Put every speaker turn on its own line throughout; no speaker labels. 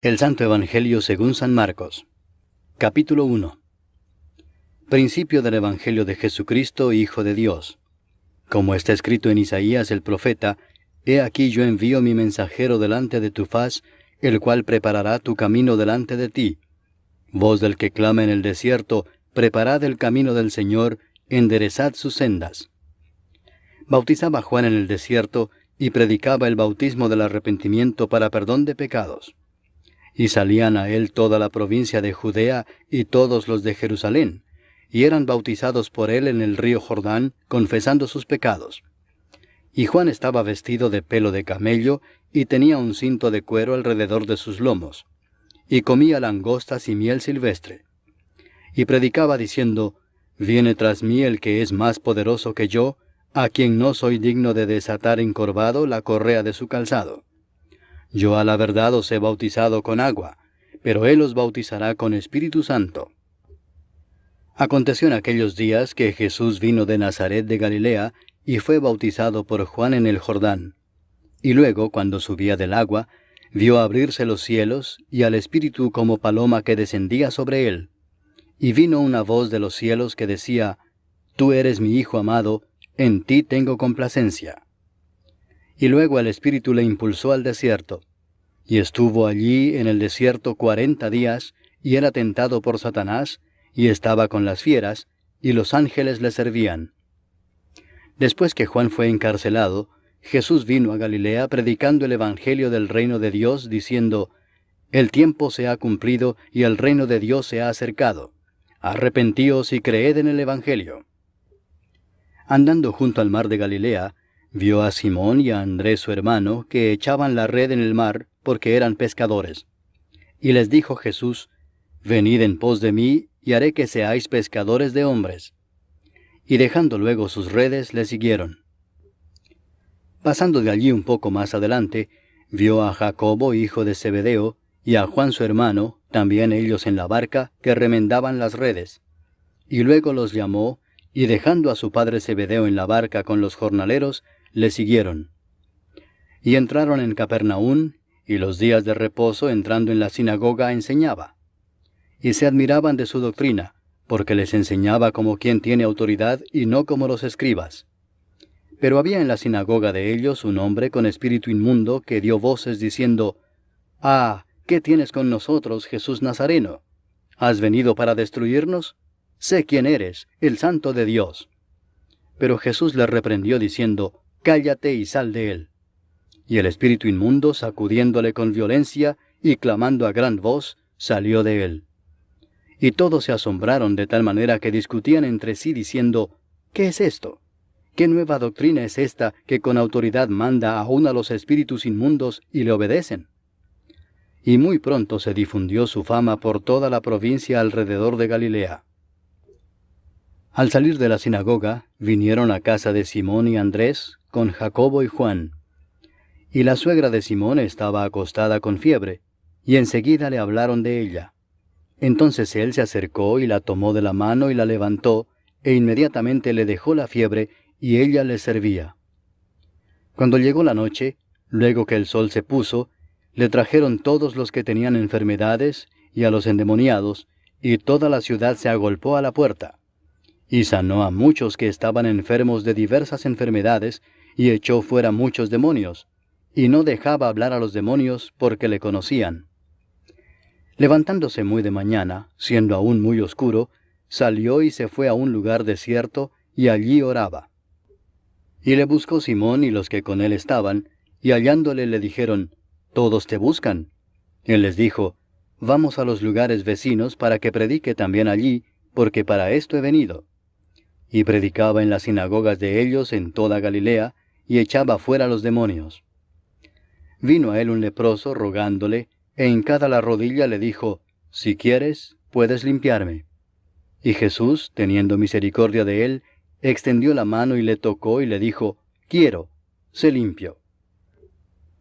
El Santo Evangelio según San Marcos. Capítulo 1. Principio del Evangelio de Jesucristo, Hijo de Dios. Como está escrito en Isaías el profeta: He aquí yo envío mi mensajero delante de tu faz, el cual preparará tu camino delante de ti. Voz del que clama en el desierto: Preparad el camino del Señor, enderezad sus sendas. Bautizaba Juan en el desierto, y predicaba el bautismo del arrepentimiento para perdón de pecados. Y salían a él toda la provincia de Judea y todos los de Jerusalén, y eran bautizados por él en el río Jordán, confesando sus pecados. Y Juan estaba vestido de pelo de camello, y tenía un cinto de cuero alrededor de sus lomos, y comía langostas y miel silvestre. Y predicaba diciendo: Viene tras mí el que es más poderoso que yo, a quien no soy digno de desatar encorvado la correa de su calzado. Yo a la verdad os he bautizado con agua, pero él os bautizará con Espíritu Santo. Aconteció en aquellos días que Jesús vino de Nazaret de Galilea, y fue bautizado por Juan en el Jordán. Y luego, cuando subía del agua, vio abrirse los cielos, y al Espíritu como paloma que descendía sobre él. Y vino una voz de los cielos que decía: Tú eres mi Hijo amado, en ti tengo complacencia. Y luego el Espíritu le impulsó al desierto. Y estuvo allí en el desierto 40 días, y era tentado por Satanás, y estaba con las fieras, y los ángeles le servían. Después que Juan fue encarcelado, Jesús vino a Galilea predicando el Evangelio del reino de Dios, diciendo: El tiempo se ha cumplido, y el reino de Dios se ha acercado. Arrepentíos y creed en el Evangelio. Andando junto al mar de Galilea, vio a Simón y a Andrés su hermano, que echaban la red en el mar, porque eran pescadores. Y les dijo Jesús: Venid en pos de mí, y haré que seáis pescadores de hombres. Y dejando luego sus redes, le siguieron. Pasando de allí un poco más adelante, vio a Jacobo, hijo de Zebedeo, y a Juan su hermano, también ellos en la barca, que remendaban las redes. Y luego los llamó, y dejando a su padre Zebedeo en la barca con los jornaleros, le siguieron. Y entraron en Capernaum, y los días de reposo, entrando en la sinagoga, enseñaba. Y se admiraban de su doctrina, porque les enseñaba como quien tiene autoridad, y no como los escribas. Pero había en la sinagoga de ellos un hombre con espíritu inmundo, que dio voces diciendo: Ah, ¿qué tienes con nosotros, Jesús Nazareno? ¿Has venido para destruirnos? Sé quién eres, el Santo de Dios. Pero Jesús le reprendió diciendo: Cállate y sal de él. Y el espíritu inmundo, sacudiéndole con violencia y clamando a gran voz, salió de él. Y todos se asombraron de tal manera que discutían entre sí diciendo: ¿Qué es esto? ¿Qué nueva doctrina es esta que con autoridad manda aún a los espíritus inmundos y le obedecen? Y muy pronto se difundió su fama por toda la provincia alrededor de Galilea. Al salir de la sinagoga, vinieron a casa de Simón y Andrés, con Jacobo y Juan. Y la suegra de Simón estaba acostada con fiebre, y enseguida le hablaron de ella. Entonces él se acercó y la tomó de la mano y la levantó, e inmediatamente le dejó la fiebre, y ella le servía. Cuando llegó la noche, luego que el sol se puso, le trajeron todos los que tenían enfermedades, y a los endemoniados, y toda la ciudad se agolpó a la puerta. Y sanó a muchos que estaban enfermos de diversas enfermedades, y echó fuera muchos demonios, y no dejaba hablar a los demonios porque le conocían. Levantándose muy de mañana, siendo aún muy oscuro, salió y se fue a un lugar desierto, y allí oraba. Y le buscó Simón y los que con él estaban, y hallándole le dijeron: Todos te buscan. Él les dijo: Vamos a los lugares vecinos para que predique también allí, porque para esto he venido. Y predicaba en las sinagogas de ellos en toda Galilea, y echaba fuera los demonios. Vino a él un leproso rogándole, e hincada la rodilla le dijo: Si quieres, puedes limpiarme. Y Jesús, teniendo misericordia de él, extendió la mano y le tocó y le dijo: Quiero, sé limpio.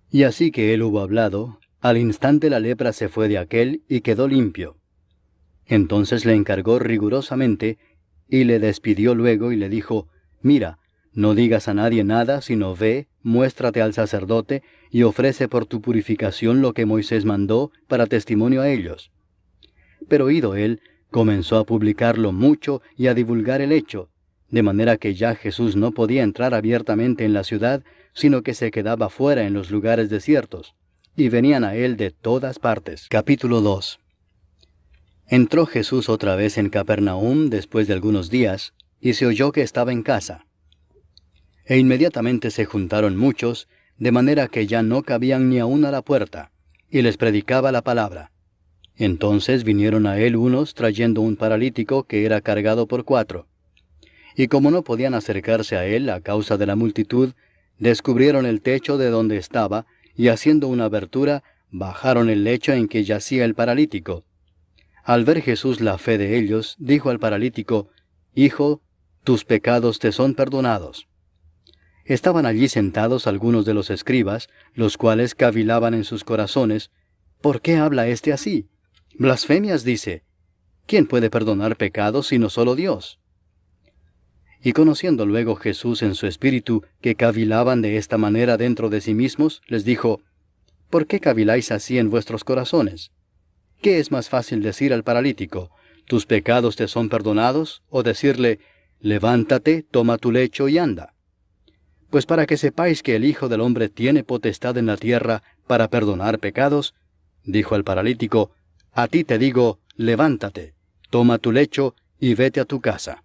Y así que él hubo hablado, al instante la lepra se fue de aquél y quedó limpio. Entonces le encargó rigurosamente, y le despidió luego y le dijo: Mira, No digas a nadie nada, sino ve, muéstrate al sacerdote, y ofrece por tu purificación lo que Moisés mandó para testimonio a ellos. Pero oído él, comenzó a publicarlo mucho y a divulgar el hecho, de manera que ya Jesús no podía entrar abiertamente en la ciudad, sino que se quedaba fuera en los lugares desiertos, y venían a él de todas partes. Capítulo 2. Entró Jesús otra vez en Capernaum después de algunos días, y se oyó que estaba en casa. E inmediatamente se juntaron muchos, de manera que ya no cabían ni aun a la puerta, y les predicaba la palabra. Entonces vinieron a él unos trayendo un paralítico que era cargado por 4. Y como no podían acercarse a él a causa de la multitud, descubrieron el techo de donde estaba, y haciendo una abertura, bajaron el lecho en que yacía el paralítico. Al ver Jesús la fe de ellos, dijo al paralítico: Hijo, tus pecados te son perdonados. Estaban allí sentados algunos de los escribas, los cuales cavilaban en sus corazones: ¿Por qué habla éste así? Blasfemias dice. ¿Quién puede perdonar pecados sino solo Dios? Y conociendo luego Jesús en su espíritu que cavilaban de esta manera dentro de sí mismos, les dijo: ¿Por qué caviláis así en vuestros corazones? ¿Qué es más fácil decir al paralítico: tus pecados te son perdonados, o decirle: levántate, toma tu lecho y anda? Pues para que sepáis que el Hijo del Hombre tiene potestad en la tierra para perdonar pecados, dijo al paralítico: a ti te digo, levántate, toma tu lecho y vete a tu casa.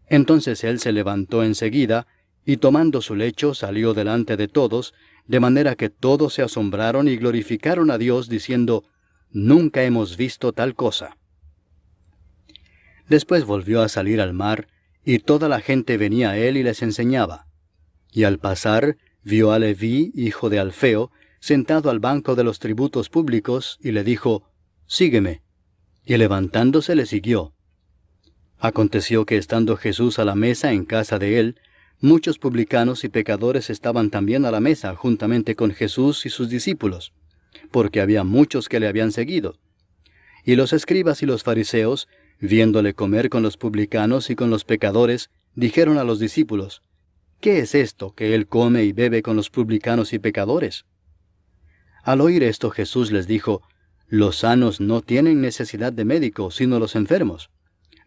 Entonces él se levantó enseguida, y tomando su lecho salió delante de todos, de manera que todos se asombraron y glorificaron a Dios, diciendo: nunca hemos visto tal cosa. Después volvió a salir al mar, y toda la gente venía a él y les enseñaba. Y al pasar, vio a Leví, hijo de Alfeo, sentado al banco de los tributos públicos, y le dijo: sígueme. Y levantándose le siguió. Aconteció que estando Jesús a la mesa en casa de él, muchos publicanos y pecadores estaban también a la mesa juntamente con Jesús y sus discípulos, porque había muchos que le habían seguido. Y los escribas y los fariseos, viéndole comer con los publicanos y con los pecadores, dijeron a los discípulos: ¿qué es esto que él come y bebe con los publicanos y pecadores? Al oír esto Jesús les dijo: los sanos no tienen necesidad de médico, sino los enfermos.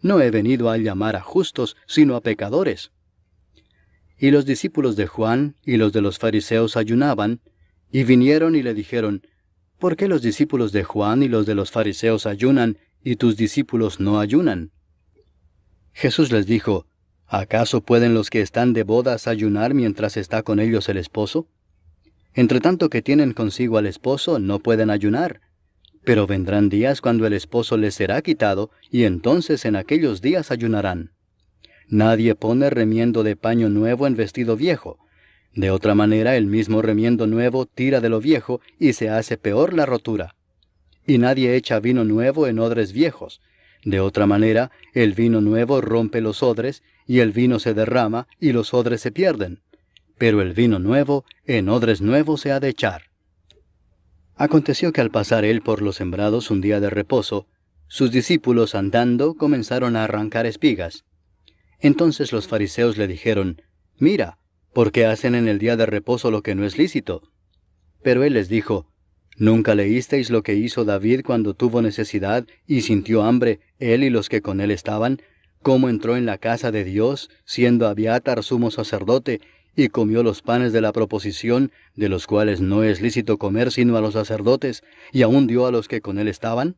No he venido a llamar a justos, sino a pecadores. Y los discípulos de Juan y los de los fariseos ayunaban, y vinieron y le dijeron: ¿por qué los discípulos de Juan y los de los fariseos ayunan, y tus discípulos no ayunan? Jesús les dijo: ¿acaso pueden los que están de bodas ayunar mientras está con ellos el esposo? Entre tanto que tienen consigo al esposo, no pueden ayunar. Pero vendrán días cuando el esposo les será quitado, y entonces en aquellos días ayunarán. Nadie pone remiendo de paño nuevo en vestido viejo. De otra manera, el mismo remiendo nuevo tira de lo viejo, y se hace peor la rotura. Y nadie echa vino nuevo en odres viejos. De otra manera, el vino nuevo rompe los odres, y el vino se derrama, y los odres se pierden. Pero el vino nuevo en odres nuevos se ha de echar. Aconteció que al pasar él por los sembrados un día de reposo, sus discípulos andando comenzaron a arrancar espigas. Entonces los fariseos le dijeron: mira, ¿por qué hacen en el día de reposo lo que no es lícito? Pero él les dijo: ¿nunca leísteis lo que hizo David cuando tuvo necesidad y sintió hambre, él y los que con él estaban? ¿Cómo entró en la casa de Dios, siendo Abiatar sumo sacerdote, y comió los panes de la proposición, de los cuales no es lícito comer sino a los sacerdotes, y aún dio a los que con él estaban?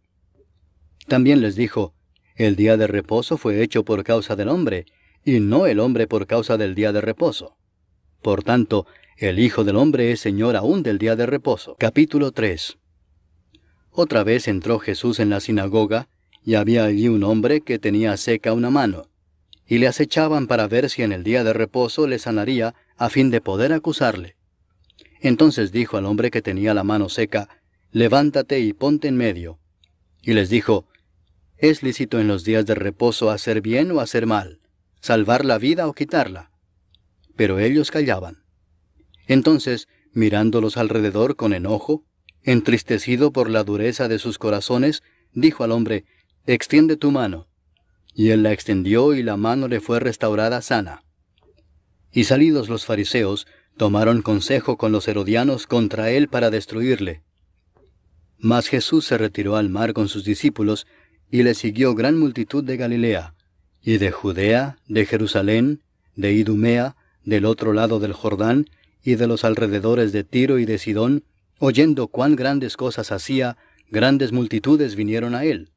También les dijo: el día de reposo fue hecho por causa del hombre, y no el hombre por causa del día de reposo. Por tanto, el Hijo del Hombre es Señor aún del día de reposo. Capítulo 3. Otra vez entró Jesús en la sinagoga, y había allí un hombre que tenía seca una mano, y le acechaban para ver si en el día de reposo le sanaría, a fin de poder acusarle. Entonces dijo al hombre que tenía la mano seca: levántate y ponte en medio. Y les dijo: ¿es lícito en los días de reposo hacer bien o hacer mal, salvar la vida o quitarla? Pero ellos callaban. Entonces, mirándolos alrededor con enojo, entristecido por la dureza de sus corazones, dijo al hombre: extiende tu mano. Y él la extendió, y la mano le fue restaurada sana. Y salidos los fariseos, tomaron consejo con los herodianos contra él para destruirle. Mas Jesús se retiró al mar con sus discípulos, y le siguió gran multitud de Galilea, y de Judea, de Jerusalén, de Idumea, del otro lado del Jordán, y de los alrededores de Tiro y de Sidón, oyendo cuán grandes cosas hacía, grandes multitudes vinieron a él.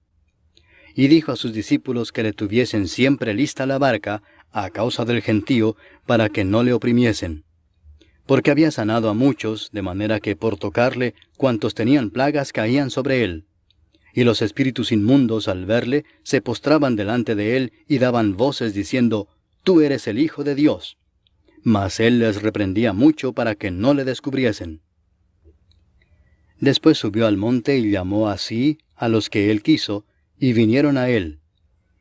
Y dijo a sus discípulos que le tuviesen siempre lista la barca, a causa del gentío, para que no le oprimiesen. Porque había sanado a muchos, de manera que por tocarle, cuantos tenían plagas caían sobre él. Y los espíritus inmundos, al verle, se postraban delante de él y daban voces diciendo, «Tú eres el Hijo de Dios». Mas él les reprendía mucho para que no le descubriesen. Después subió al monte y llamó así a los que él quiso, y vinieron a él.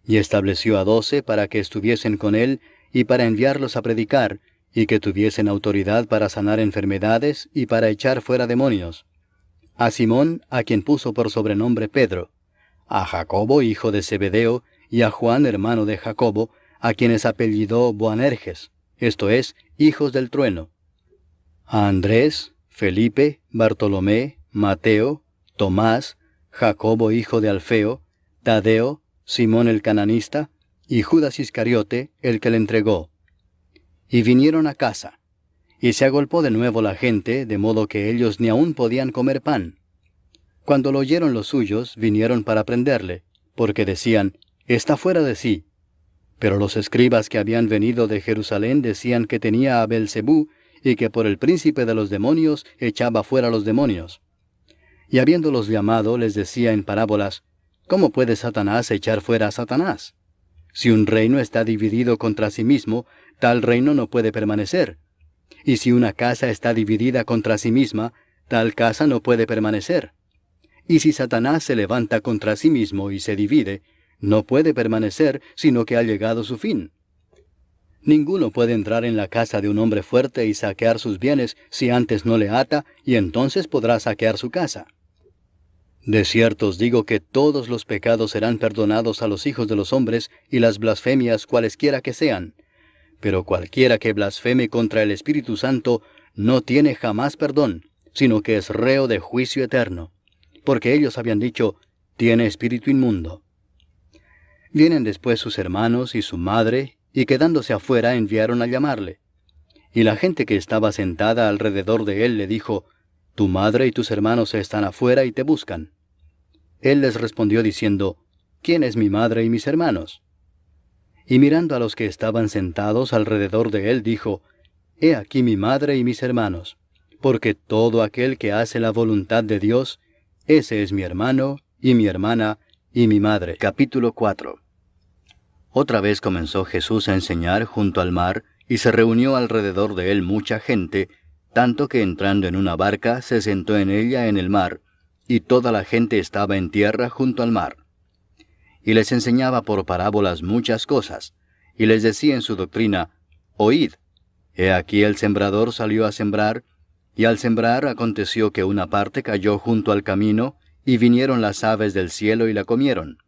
Y estableció a 12 para que estuviesen con él, y para enviarlos a predicar, y que tuviesen autoridad para sanar enfermedades y para echar fuera demonios. A Simón, a quien puso por sobrenombre Pedro, a Jacobo, hijo de Zebedeo, y a Juan, hermano de Jacobo, a quienes apellidó Boanerges, esto es, hijos del trueno, a Andrés, Felipe, Bartolomé, Mateo, Tomás, Jacobo, hijo de Alfeo, Tadeo, Simón el cananista, y Judas Iscariote, el que le entregó. Y vinieron a casa, y se agolpó de nuevo la gente, de modo que ellos ni aún podían comer pan. Cuando lo oyeron los suyos, vinieron para prenderle, porque decían, «Está fuera de sí». Pero los escribas que habían venido de Jerusalén decían que tenía a Beelzebú, y que por el príncipe de los demonios echaba fuera los demonios. Y habiéndolos llamado, les decía en parábolas, ¿cómo puede Satanás echar fuera a Satanás? Si un reino está dividido contra sí mismo, tal reino no puede permanecer. Y si una casa está dividida contra sí misma, tal casa no puede permanecer. Y si Satanás se levanta contra sí mismo y se divide, no puede permanecer, sino que ha llegado su fin. Ninguno puede entrar en la casa de un hombre fuerte y saquear sus bienes si antes no le ata, y entonces podrá saquear su casa. De cierto os digo que todos los pecados serán perdonados a los hijos de los hombres y las blasfemias cualesquiera que sean. Pero cualquiera que blasfeme contra el Espíritu Santo no tiene jamás perdón, sino que es reo de juicio eterno. Porque ellos habían dicho, tiene espíritu inmundo. Vienen después sus hermanos y su madre, y quedándose afuera enviaron a llamarle. Y la gente que estaba sentada alrededor de él le dijo, «Tu madre y tus hermanos están afuera y te buscan». Él les respondió diciendo, «¿Quién es mi madre y mis hermanos?» Y mirando a los que estaban sentados alrededor de él, dijo, «He aquí mi madre y mis hermanos, porque todo aquel que hace la voluntad de Dios, ese es mi hermano, y mi hermana, y mi madre». Capítulo 4. Otra vez comenzó Jesús a enseñar junto al mar, y se reunió alrededor de él mucha gente, tanto que entrando en una barca se sentó en ella en el mar, y toda la gente estaba en tierra junto al mar. Y les enseñaba por parábolas muchas cosas, y les decía en su doctrina, «Oíd, he aquí el sembrador salió a sembrar, y al sembrar aconteció que una parte cayó junto al camino, y vinieron las aves del cielo y la comieron.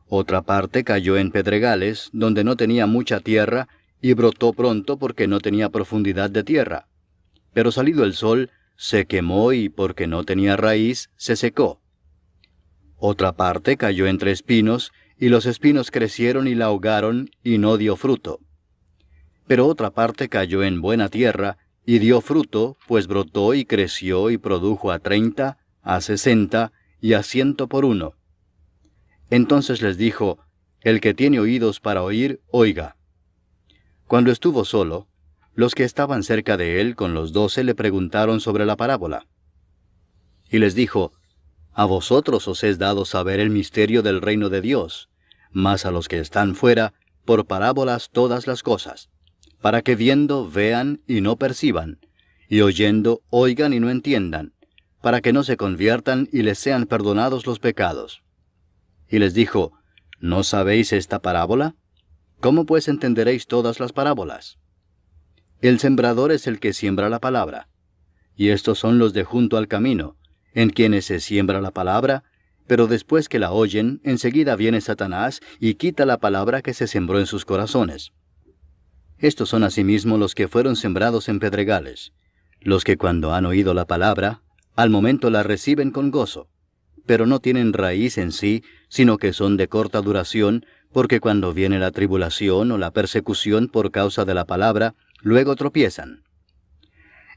Otra parte cayó en pedregales, donde no tenía mucha tierra, y brotó pronto porque no tenía profundidad de tierra. Pero salido el sol, se quemó y porque no tenía raíz, se secó. Otra parte cayó entre espinos, y los espinos crecieron y la ahogaron, y no dio fruto. Pero otra parte cayó en buena tierra, y dio fruto, pues brotó y creció y produjo a 30, a 60, y a 100 por uno. Entonces les dijo, el que tiene oídos para oír, oiga. Cuando estuvo solo, los que estaban cerca de él con los 12 le preguntaron sobre la parábola. Y les dijo, a vosotros os es dado saber el misterio del reino de Dios, mas a los que están fuera, por parábolas todas las cosas, para que viendo vean y no perciban, y oyendo oigan y no entiendan, para que no se conviertan y les sean perdonados los pecados. Y les dijo, ¿no sabéis esta parábola? ¿Cómo pues entenderéis todas las parábolas? El sembrador es el que siembra la palabra, y estos son los de junto al camino, en quienes se siembra la palabra, pero después que la oyen, enseguida viene Satanás y quita la palabra que se sembró en sus corazones. Estos son asimismo los que fueron sembrados en pedregales, los que cuando han oído la palabra, al momento la reciben con gozo, pero no tienen raíz en sí, sino que son de corta duración, porque cuando viene la tribulación o la persecución por causa de la palabra, luego tropiezan.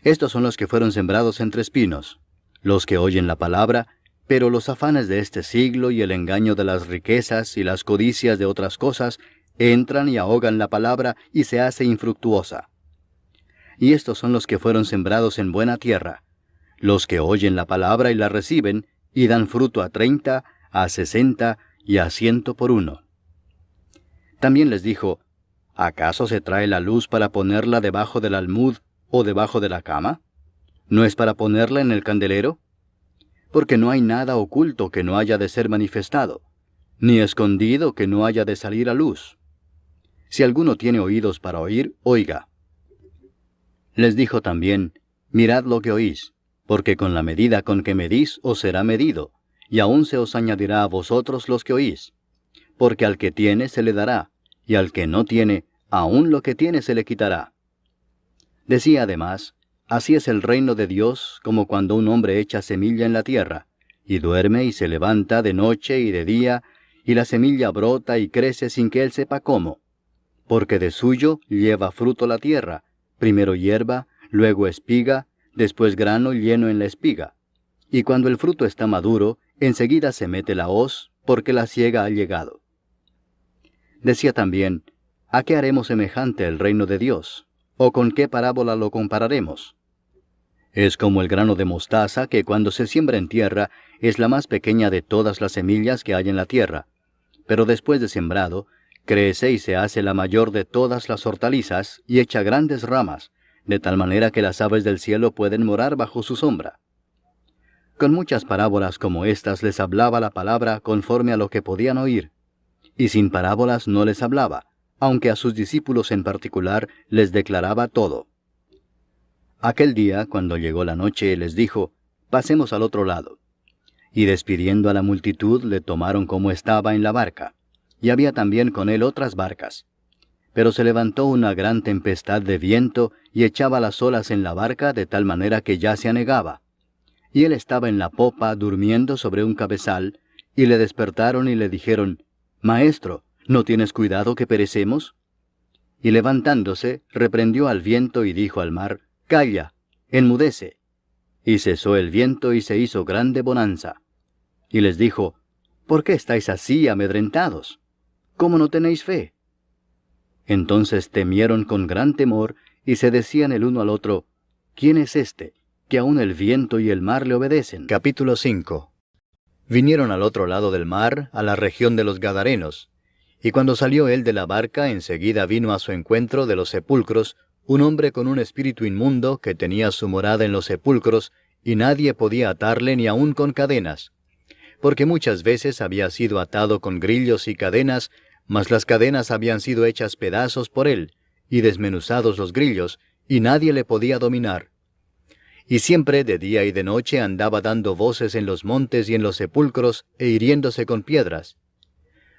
Estos son los que fueron sembrados entre espinos, los que oyen la palabra, pero los afanes de este siglo y el engaño de las riquezas y las codicias de otras cosas entran y ahogan la palabra y se hace infructuosa. Y estos son los que fueron sembrados en buena tierra, los que oyen la palabra y la reciben, y dan fruto a 30, a 60 y a 100 por uno. También les dijo, ¿acaso se trae la luz para ponerla debajo del almud o debajo de la cama? ¿No es para ponerla en el candelero? Porque no hay nada oculto que no haya de ser manifestado, ni escondido que no haya de salir a luz. Si alguno tiene oídos para oír, oiga. Les dijo también, mirad lo que oís, porque con la medida con que medís os será medido, y aún se os añadirá a vosotros los que oís. Porque al que tiene se le dará, y al que no tiene, aún lo que tiene se le quitará. Decía además, así es el reino de Dios como cuando un hombre echa semilla en la tierra, y duerme y se levanta de noche y de día, y la semilla brota y crece sin que él sepa cómo. Porque de suyo lleva fruto la tierra, primero hierba, luego espiga, después grano lleno en la espiga. Y cuando el fruto está maduro, enseguida se mete la hoz, porque la siega ha llegado. Decía también, ¿a qué haremos semejante el reino de Dios? ¿O con qué parábola lo compararemos? Es como el grano de mostaza que cuando se siembra en tierra es la más pequeña de todas las semillas que hay en la tierra, pero después de sembrado, crece y se hace la mayor de todas las hortalizas y echa grandes ramas, de tal manera que las aves del cielo pueden morar bajo su sombra. Con muchas parábolas como estas les hablaba la palabra conforme a lo que podían oír, y sin parábolas no les hablaba, aunque a sus discípulos en particular les declaraba todo. Aquel día, cuando llegó la noche, les dijo, pasemos al otro lado. Y despidiendo a la multitud, le tomaron como estaba en la barca, y había también con él otras barcas. Pero se levantó una gran tempestad de viento, y echaba las olas en la barca de tal manera que ya se anegaba. Y él estaba en la popa, durmiendo sobre un cabezal, y le despertaron y le dijeron, Maestro, ¿no tienes cuidado que perecemos? Y levantándose, reprendió al viento y dijo al mar, Calla, enmudece. Y cesó el viento y se hizo grande bonanza. Y les dijo, ¿por qué estáis así amedrentados? ¿Cómo no tenéis fe? Entonces temieron con gran temor y se decían el uno al otro, ¿quién es este, que aun el viento y el mar le obedecen? Capítulo 5. Vinieron al otro lado del mar, a la región de los Gadarenos, y cuando salió él de la barca, enseguida vino a su encuentro de los sepulcros un hombre con un espíritu inmundo que tenía su morada en los sepulcros, y nadie podía atarle ni aun con cadenas, porque muchas veces había sido atado con grillos y cadenas, mas las cadenas habían sido hechas pedazos por él, y desmenuzados los grillos, y nadie le podía dominar. Y siempre de día y de noche andaba dando voces en los montes y en los sepulcros, e hiriéndose con piedras.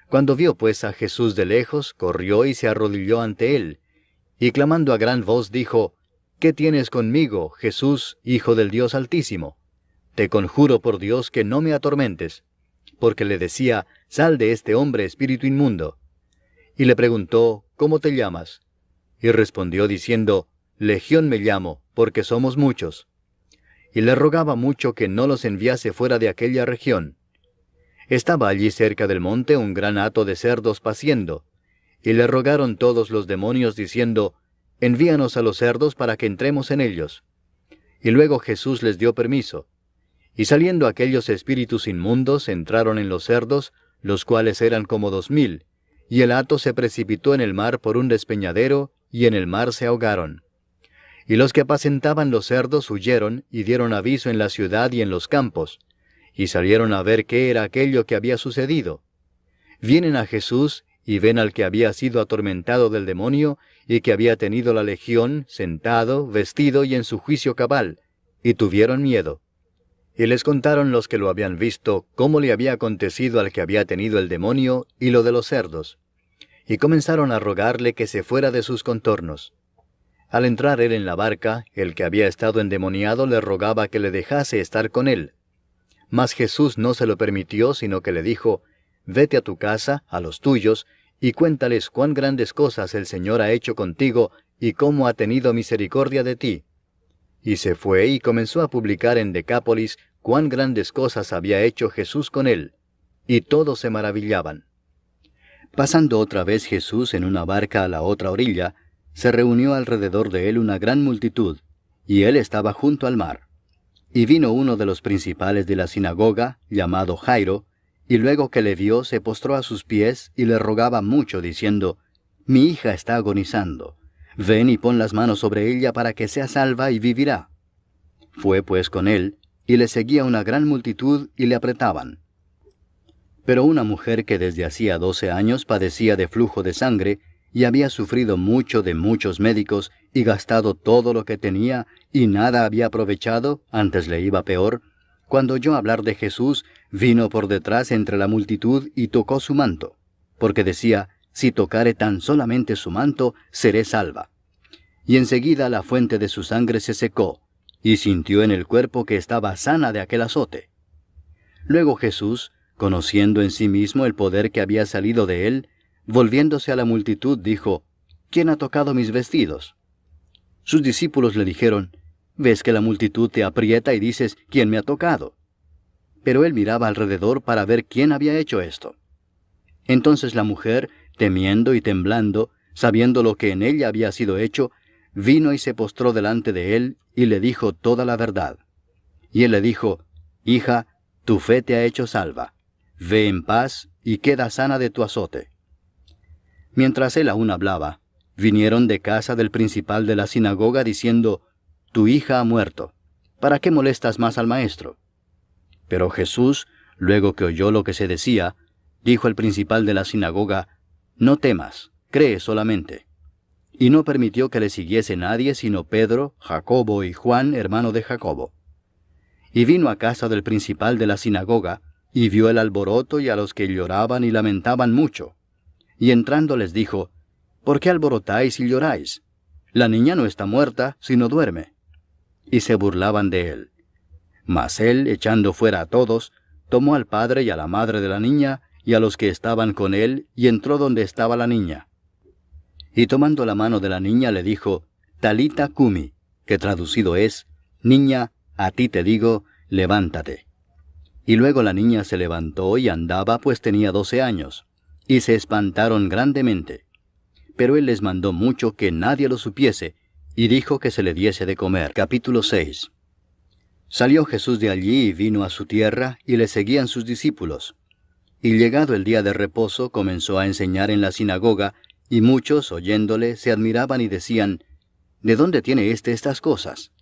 Cuando vio pues a Jesús de lejos, corrió y se arrodilló ante él, y clamando a gran voz dijo, ¿qué tienes conmigo, Jesús, Hijo del Dios Altísimo? Te conjuro por Dios que no me atormentes. Porque le decía, sal de este hombre, espíritu inmundo. Y le preguntó, ¿cómo te llamas? Y respondió diciendo, Legión me llamo, porque somos muchos. Y le rogaba mucho que no los enviase fuera de aquella región. Estaba allí cerca del monte un gran hato de cerdos paciendo, y le rogaron todos los demonios diciendo, envíanos a los cerdos para que entremos en ellos. Y luego Jesús les dio permiso. Y saliendo aquellos espíritus inmundos entraron en los cerdos, los cuales eran como 2000, y el hato se precipitó en el mar por un despeñadero, y en el mar se ahogaron. Y los que apacentaban los cerdos huyeron, y dieron aviso en la ciudad y en los campos, y salieron a ver qué era aquello que había sucedido. Vienen a Jesús, y ven al que había sido atormentado del demonio, y que había tenido la legión, sentado, vestido y en su juicio cabal, y tuvieron miedo. Y les contaron los que lo habían visto, cómo le había acontecido al que había tenido el demonio, y lo de los cerdos. y comenzaron a rogarle que se fuera de sus contornos. Al entrar él en la barca, el que había estado endemoniado le rogaba que le dejase estar con él. Mas Jesús no se lo permitió, sino que le dijo, «Vete a tu casa, a los tuyos, y cuéntales cuán grandes cosas el Señor ha hecho contigo, y cómo ha tenido misericordia de ti». Y se fue y comenzó a publicar en Decápolis cuán grandes cosas había hecho Jesús con él, y todos se maravillaban. Pasando otra vez Jesús en una barca a la otra orilla, se reunió alrededor de él una gran multitud, y él estaba junto al mar. Y vino uno de los principales de la sinagoga, llamado Jairo, y luego que le vio se postró a sus pies y le rogaba mucho, diciendo, «Mi hija está agonizando. Ven y pon las manos sobre ella para que sea salva y vivirá». Fue pues con él, y le seguía una gran multitud y le apretaban. Pero una mujer que desde hacía 12 años padecía de flujo de sangre, y había sufrido mucho de muchos médicos, y gastado todo lo que tenía, y nada había aprovechado, antes le iba peor, cuando oyó hablar de Jesús, vino por detrás entre la multitud y tocó su manto, porque decía, «Si tocare tan solamente su manto, seré salva». Y enseguida la fuente de su sangre se secó, y sintió en el cuerpo que estaba sana de aquel azote. Luego Jesús, conociendo en sí mismo el poder que había salido de él, volviéndose a la multitud, dijo, «¿Quién ha tocado mis vestidos?». Sus discípulos le dijeron, «¿Ves que la multitud te aprieta y dices, ¿quién me ha tocado?». Pero él miraba alrededor para ver quién había hecho esto. Entonces la mujer, temiendo y temblando, sabiendo lo que en ella había sido hecho, vino y se postró delante de él, y le dijo toda la verdad. Y él le dijo, «Hija, tu fe te ha hecho salva. Ve en paz, y queda sana de tu azote». Mientras él aún hablaba, vinieron de casa del principal de la sinagoga diciendo, «Tu hija ha muerto. ¿Para qué molestas más al maestro?». Pero Jesús, luego que oyó lo que se decía, dijo al principal de la sinagoga, «No temas, cree solamente». Y no permitió que le siguiese nadie sino Pedro, Jacobo y Juan, hermano de Jacobo. Y vino a casa del principal de la sinagoga, y vio el alboroto y a los que lloraban y lamentaban mucho. Y entrando les dijo, «¿Por qué alborotáis y lloráis? La niña no está muerta, sino duerme». Y se burlaban de él. Mas él, echando fuera a todos, tomó al padre y a la madre de la niña, y a los que estaban con él, y entró donde estaba la niña. Y tomando la mano de la niña le dijo, «Talita cumi», que traducido es, «Niña, a ti te digo, levántate». Y luego la niña se levantó y andaba, pues tenía 12 años. Y se espantaron grandemente. Pero él les mandó mucho que nadie lo supiese, y dijo que se le diese de comer. Capítulo 6. Salió Jesús de allí y vino a su tierra, y le seguían sus discípulos. Y llegado el día de reposo, comenzó a enseñar en la sinagoga, y muchos, oyéndole, se admiraban y decían, «¿De dónde tiene éste estas cosas?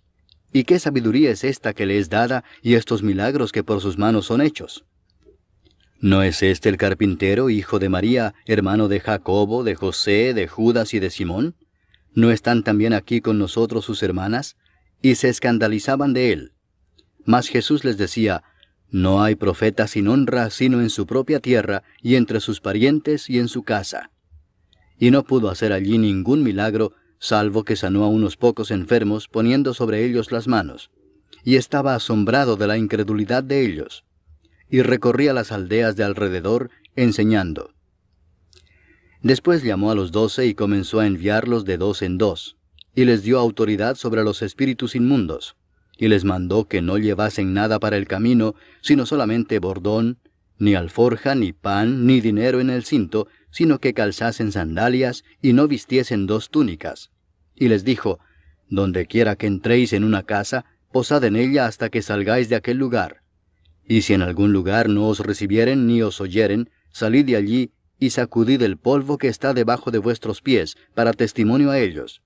¿Y qué sabiduría es esta que le es dada, y estos milagros que por sus manos son hechos? ¿No es este el carpintero, hijo de María, hermano de Jacobo, de José, de Judas y de Simón? ¿No están también aquí con nosotros sus hermanas?». Y se escandalizaban de él. Mas Jesús les decía, «No hay profeta sin honra sino en su propia tierra, y entre sus parientes y en su casa». Y no pudo hacer allí ningún milagro, salvo que sanó a unos pocos enfermos, poniendo sobre ellos las manos. Y estaba asombrado de la incredulidad de ellos. Y recorría las aldeas de alrededor, enseñando. Después llamó a los 12 y comenzó a enviarlos de 2 en 2, y les dio autoridad sobre los espíritus inmundos, y les mandó que no llevasen nada para el camino, sino solamente bordón, ni alforja, ni pan, ni dinero en el cinto, sino que calzasen sandalias, y no vistiesen 2 túnicas. Y les dijo, «Donde quiera que entréis en una casa, posad en ella hasta que salgáis de aquel lugar. Y si en algún lugar no os recibieren ni os oyeren, salid de allí, y sacudid el polvo que está debajo de vuestros pies, para testimonio a ellos.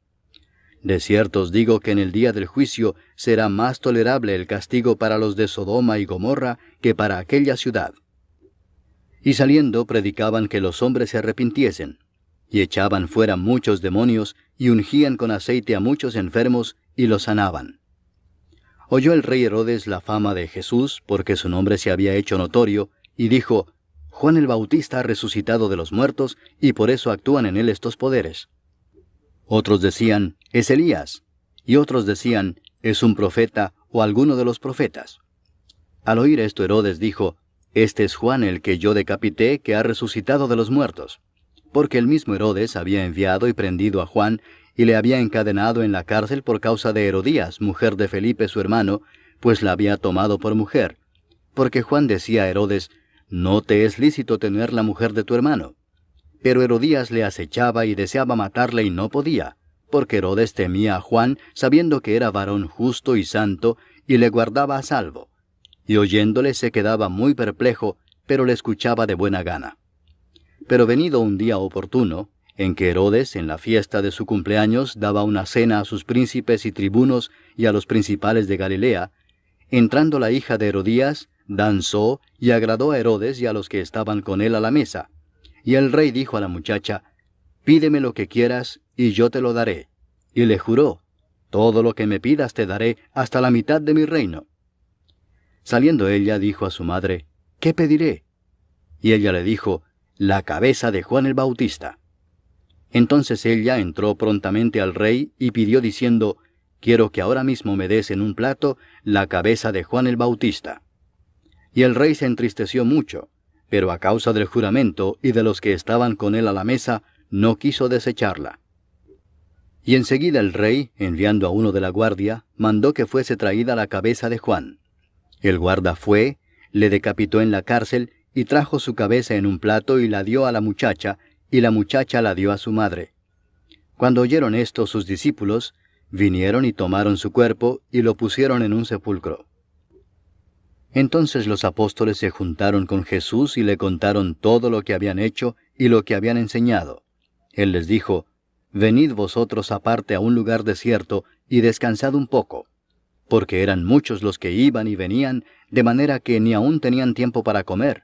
De cierto os digo que en el día del juicio será más tolerable el castigo para los de Sodoma y Gomorra que para aquella ciudad». Y saliendo predicaban que los hombres se arrepintiesen, y echaban fuera muchos demonios, y ungían con aceite a muchos enfermos, y los sanaban. Oyó el rey Herodes la fama de Jesús, porque su nombre se había hecho notorio, y dijo, Juan el Bautista ha resucitado de los muertos y por eso actúan en él estos poderes. Otros decían, es Elías, y otros decían, es un profeta o alguno de los profetas. Al oír esto Herodes dijo, este es Juan el que yo decapité, que ha resucitado de los muertos. Porque el mismo Herodes había enviado y prendido a Juan, y le había encadenado en la cárcel por causa de Herodías, mujer de Felipe su hermano, pues la había tomado por mujer. Porque Juan decía a Herodes, no te es lícito tener la mujer de tu hermano. Pero Herodías le acechaba y deseaba matarle y no podía, porque Herodes temía a Juan, sabiendo que era varón justo y santo, y le guardaba a salvo. Y oyéndole se quedaba muy perplejo, pero le escuchaba de buena gana. Pero venido un día oportuno, en que Herodes, en la fiesta de su cumpleaños, daba una cena a sus príncipes y tribunos y a los principales de Galilea, entrando la hija de Herodías, danzó y agradó a Herodes y a los que estaban con él a la mesa. Y el rey dijo a la muchacha, pídeme lo que quieras, y yo te lo daré. Y le juró, todo lo que me pidas te daré, hasta la mitad de mi reino. Saliendo ella, dijo a su madre, ¿qué pediré? Y ella le dijo, la cabeza de Juan el Bautista. Entonces ella entró prontamente al rey y pidió diciendo, quiero que ahora mismo me des en un plato la cabeza de Juan el Bautista. Y el rey se entristeció mucho, pero a causa del juramento y de los que estaban con él a la mesa, no quiso desecharla. Y enseguida el rey, enviando a uno de la guardia, mandó que fuese traída la cabeza de Juan. El guarda fue, le decapitó en la cárcel, y trajo su cabeza en un plato y la dio a la muchacha, y la muchacha la dio a su madre. Cuando oyeron esto sus discípulos, vinieron y tomaron su cuerpo, y lo pusieron en un sepulcro. Entonces los apóstoles se juntaron con Jesús y le contaron todo lo que habían hecho y lo que habían enseñado. Él les dijo, venid vosotros aparte a un lugar desierto, y descansad un poco. Porque eran muchos los que iban y venían, de manera que ni aún tenían tiempo para comer.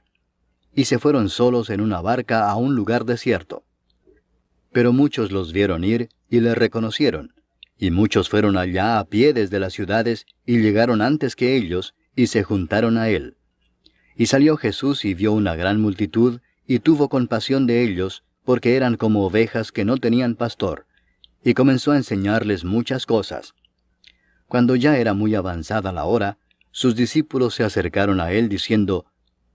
Y se fueron solos en una barca a un lugar desierto. Pero muchos los vieron ir y le reconocieron, y muchos fueron allá a pie desde las ciudades, y llegaron antes que ellos, y se juntaron a él. Y salió Jesús y vio una gran multitud, y tuvo compasión de ellos, porque eran como ovejas que no tenían pastor, y comenzó a enseñarles muchas cosas. Cuando ya era muy avanzada la hora, sus discípulos se acercaron a él diciendo,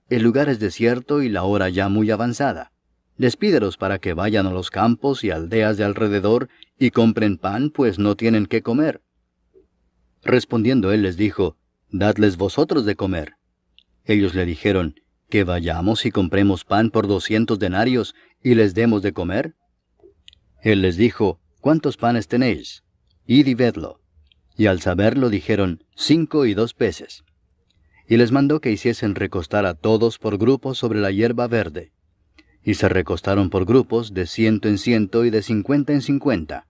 el lugar es desierto y la hora ya muy avanzada. Despídelos para que vayan a los campos y aldeas de alrededor y compren pan, pues no tienen qué comer. Respondiendo él les dijo, dadles vosotros de comer. Ellos le dijeron, que vayamos y compremos pan por 200 denarios y les demos de comer. Él les dijo, ¿cuántos panes tenéis? Id y vedlo. Y al saberlo dijeron, 5 y 2 peces. Y les mandó que hiciesen recostar a todos por grupos sobre la hierba verde. Y se recostaron por grupos de 100 en 100 y de 50 en 50.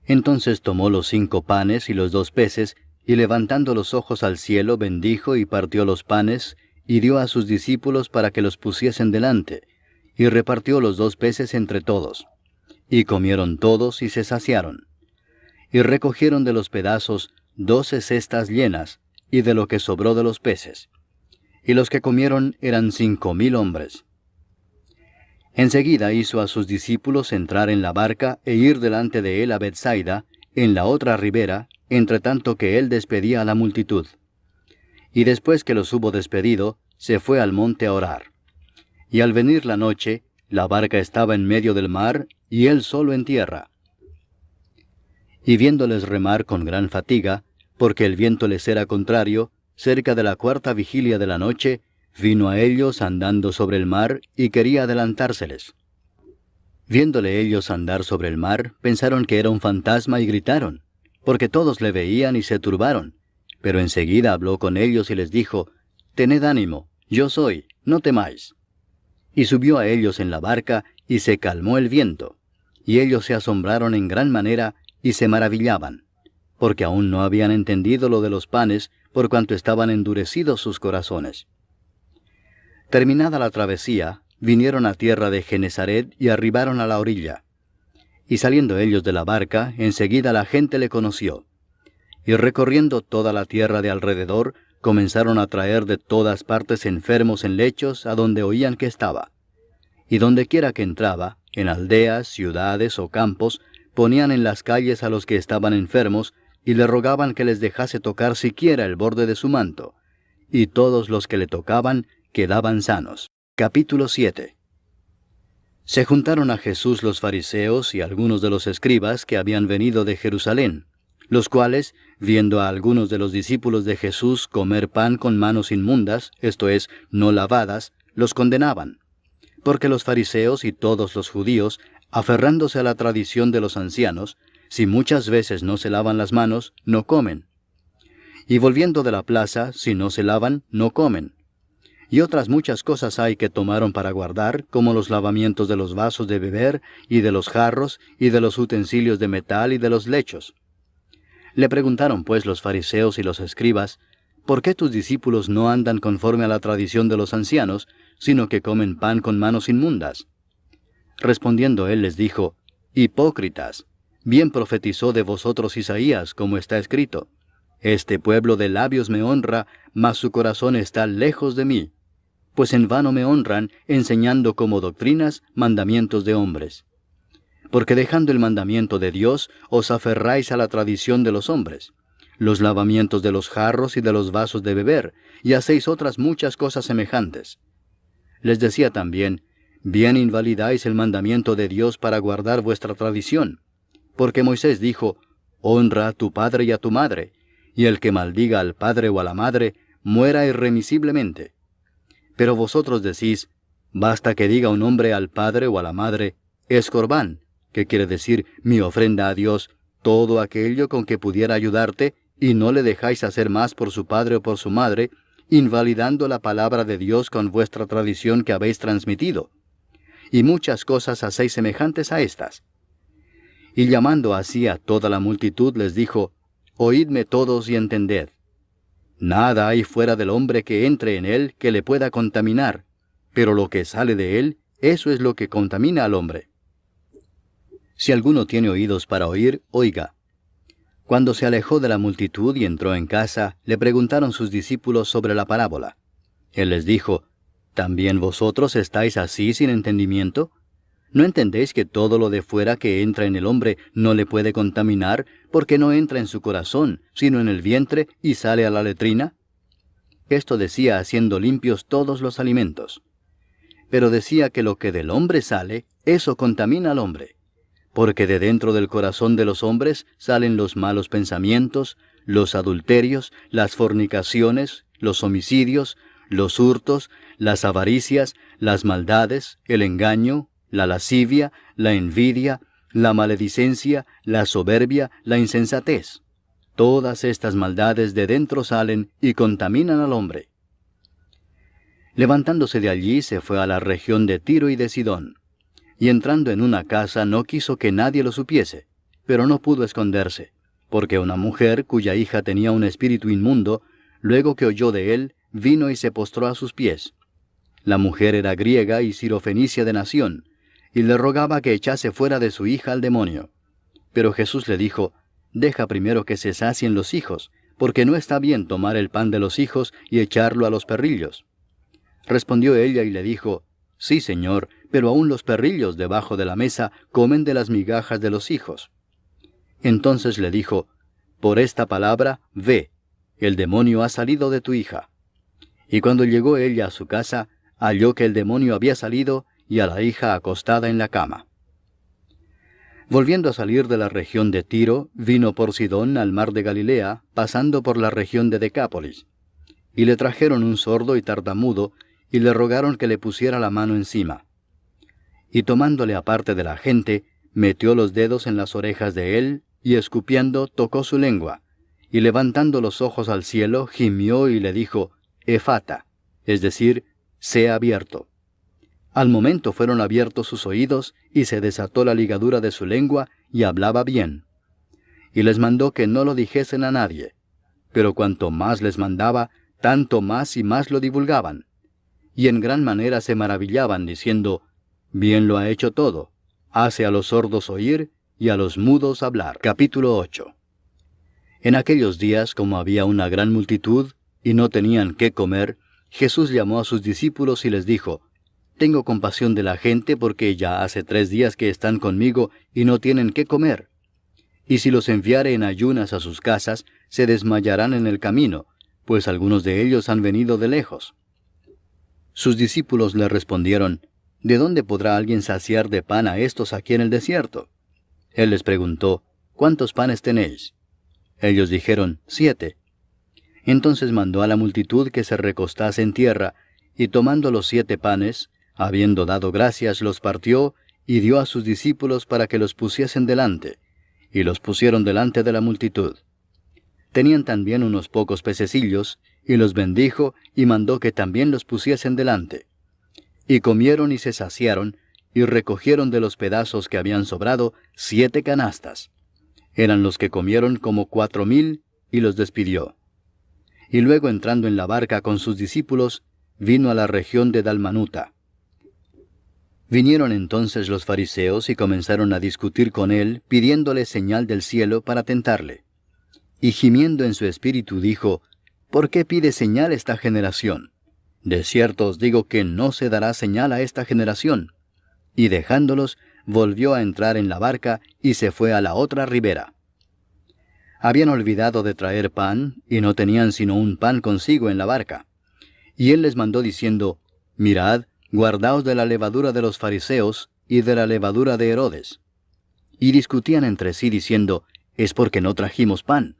Entonces tomó los 5 panes y los 2 peces, y levantando los ojos al cielo bendijo y partió los panes, y dio a sus discípulos para que los pusiesen delante, y repartió los 2 peces entre todos. Y comieron todos y se saciaron. Y recogieron de los pedazos 12 cestas llenas, y de lo que sobró de los peces. Y los que comieron eran 5,000 hombres. Enseguida hizo a sus discípulos entrar en la barca e ir delante de él a Bethsaida, en la otra ribera, entre tanto que él despedía a la multitud. Y después que los hubo despedido, se fue al monte a orar. Y al venir la noche, la barca estaba en medio del mar, y él solo en tierra. Y viéndoles remar con gran fatiga, porque el viento les era contrario, cerca de la 4ª vigilia de la noche, vino a ellos andando sobre el mar, y quería adelantárseles. Viéndole ellos andar sobre el mar, pensaron que era un fantasma y gritaron, porque todos le veían y se turbaron. Pero enseguida habló con ellos y les dijo, tened ánimo, yo soy, no temáis. Y subió a ellos en la barca, y se calmó el viento. Y ellos se asombraron en gran manera, y se maravillaban, porque aún no habían entendido lo de los panes, por cuanto estaban endurecidos sus corazones. Terminada la travesía, vinieron a tierra de Genesaret y arribaron a la orilla. Y saliendo ellos de la barca, enseguida la gente le conoció. Y recorriendo toda la tierra de alrededor, comenzaron a traer de todas partes enfermos en lechos a donde oían que estaba. Y dondequiera que entraba, en aldeas, ciudades o campos, ponían en las calles a los que estaban enfermos, y le rogaban que les dejase tocar siquiera el borde de su manto. Y todos los que le tocaban quedaban sanos. Capítulo 7. Se juntaron a Jesús los fariseos y algunos de los escribas que habían venido de Jerusalén, los cuales, viendo a algunos de los discípulos de Jesús comer pan con manos inmundas, esto es, no lavadas, los condenaban. Porque los fariseos y todos los judíos, aferrándose a la tradición de los ancianos, si muchas veces no se lavan las manos, no comen. Y volviendo de la plaza, si no se lavan, no comen. Y otras muchas cosas hay que tomaron para guardar, como los lavamientos de los vasos de beber, y de los jarros, y de los utensilios de metal, y de los lechos. Le preguntaron pues los fariseos y los escribas, ¿por qué tus discípulos no andan conforme a la tradición de los ancianos, sino que comen pan con manos inmundas? Respondiendo él les dijo, Hipócritas, bien profetizó de vosotros Isaías, como está escrito, Este pueblo de labios me honra, mas su corazón está lejos de mí. Pues en vano me honran, enseñando como doctrinas mandamientos de hombres. Porque dejando el mandamiento de Dios, os aferráis a la tradición de los hombres, los lavamientos de los jarros y de los vasos de beber, y hacéis otras muchas cosas semejantes. Les decía también, bien invalidáis el mandamiento de Dios para guardar vuestra tradición. Porque Moisés dijo, honra a tu padre y a tu madre, y el que maldiga al padre o a la madre, muera irremisiblemente. Pero vosotros decís, basta que diga un hombre al padre o a la madre, es corbán, que quiere decir mi ofrenda a Dios, todo aquello con que pudiera ayudarte, y no le dejáis hacer más por su padre o por su madre, invalidando la palabra de Dios con vuestra tradición que habéis transmitido. Y muchas cosas hacéis semejantes a estas. Y llamando así a toda la multitud les dijo, oídme todos y entended. Nada hay fuera del hombre que entre en él que le pueda contaminar, pero lo que sale de él, eso es lo que contamina al hombre. Si alguno tiene oídos para oír, oiga. Cuando se alejó de la multitud y entró en casa, le preguntaron sus discípulos sobre la parábola. Él les dijo, ¿también vosotros estáis así sin entendimiento? ¿No entendéis que todo lo de fuera que entra en el hombre no le puede contaminar, porque no entra en su corazón, sino en el vientre y sale a la letrina? Esto decía haciendo limpios todos los alimentos. Pero decía que lo que del hombre sale, eso contamina al hombre. Porque de dentro del corazón de los hombres salen los malos pensamientos, los adulterios, las fornicaciones, los homicidios, los hurtos, las avaricias, las maldades, el engaño, la lascivia, la envidia, la maledicencia, la soberbia, la insensatez. Todas estas maldades de dentro salen y contaminan al hombre. Levantándose de allí se fue a la región de Tiro y de Sidón. Y entrando en una casa no quiso que nadie lo supiese, pero no pudo esconderse, porque una mujer cuya hija tenía un espíritu inmundo, luego que oyó de él, vino y se postró a sus pies. La mujer era griega y sirofenicia de nación, y le rogaba que echase fuera de su hija al demonio. Pero Jesús le dijo, deja primero que se sacien los hijos, porque no está bien tomar el pan de los hijos y echarlo a los perrillos. Respondió ella y le dijo, sí, Señor, pero aún los perrillos debajo de la mesa comen de las migajas de los hijos. Entonces le dijo, por esta palabra, ve, el demonio ha salido de tu hija. Y cuando llegó ella a su casa, halló que el demonio había salido y a la hija acostada en la cama. Volviendo a salir de la región de Tiro, vino por Sidón al mar de Galilea, pasando por la región de Decápolis. Y le trajeron un sordo y tartamudo, y le rogaron que le pusiera la mano encima. Y tomándole aparte de la gente, metió los dedos en las orejas de él, y escupiendo tocó su lengua, y levantando los ojos al cielo, gimió y le dijo, Efata, es decir, sea abierto. Al momento fueron abiertos sus oídos, y se desató la ligadura de su lengua, y hablaba bien. Y les mandó que no lo dijesen a nadie. Pero cuanto más les mandaba, tanto más y más lo divulgaban. Y en gran manera se maravillaban, diciendo, bien lo ha hecho todo, hace a los sordos oír, y a los mudos hablar. Capítulo 8. En aquellos días, como había una gran multitud, y no tenían qué comer, Jesús llamó a sus discípulos y les dijo: «Tengo compasión de la gente, porque ya hace 3 días que están conmigo y no tienen qué comer. Y si los enviare en ayunas a sus casas, se desmayarán en el camino, pues algunos de ellos han venido de lejos». Sus discípulos le respondieron: «¿De dónde podrá alguien saciar de pan a estos aquí en el desierto?». Él les preguntó: «¿Cuántos panes tenéis?». Ellos dijeron: 7. Entonces mandó a la multitud que se recostase en tierra, y tomando los 7 panes, habiendo dado gracias, los partió, y dio a sus discípulos para que los pusiesen delante, y los pusieron delante de la multitud. Tenían también unos pocos pececillos, y los bendijo, y mandó que también los pusiesen delante. Y comieron y se saciaron, y recogieron de los pedazos que habían sobrado 7 canastas. Eran los que comieron como 4,000, y los despidió. Y luego, entrando en la barca con sus discípulos, vino a la región de Dalmanuta. Vinieron entonces los fariseos y comenzaron a discutir con él, pidiéndole señal del cielo para tentarle. Y gimiendo en su espíritu dijo: «¿Por qué pide señal esta generación? De cierto os digo que no se dará señal a esta generación». Y dejándolos, volvió a entrar en la barca y se fue a la otra ribera. Habían olvidado de traer pan, y no tenían sino un pan consigo en la barca. Y él les mandó diciendo: «Mirad, guardaos de la levadura de los fariseos y de la levadura de Herodes». Y discutían entre sí diciendo: «Es porque no trajimos pan».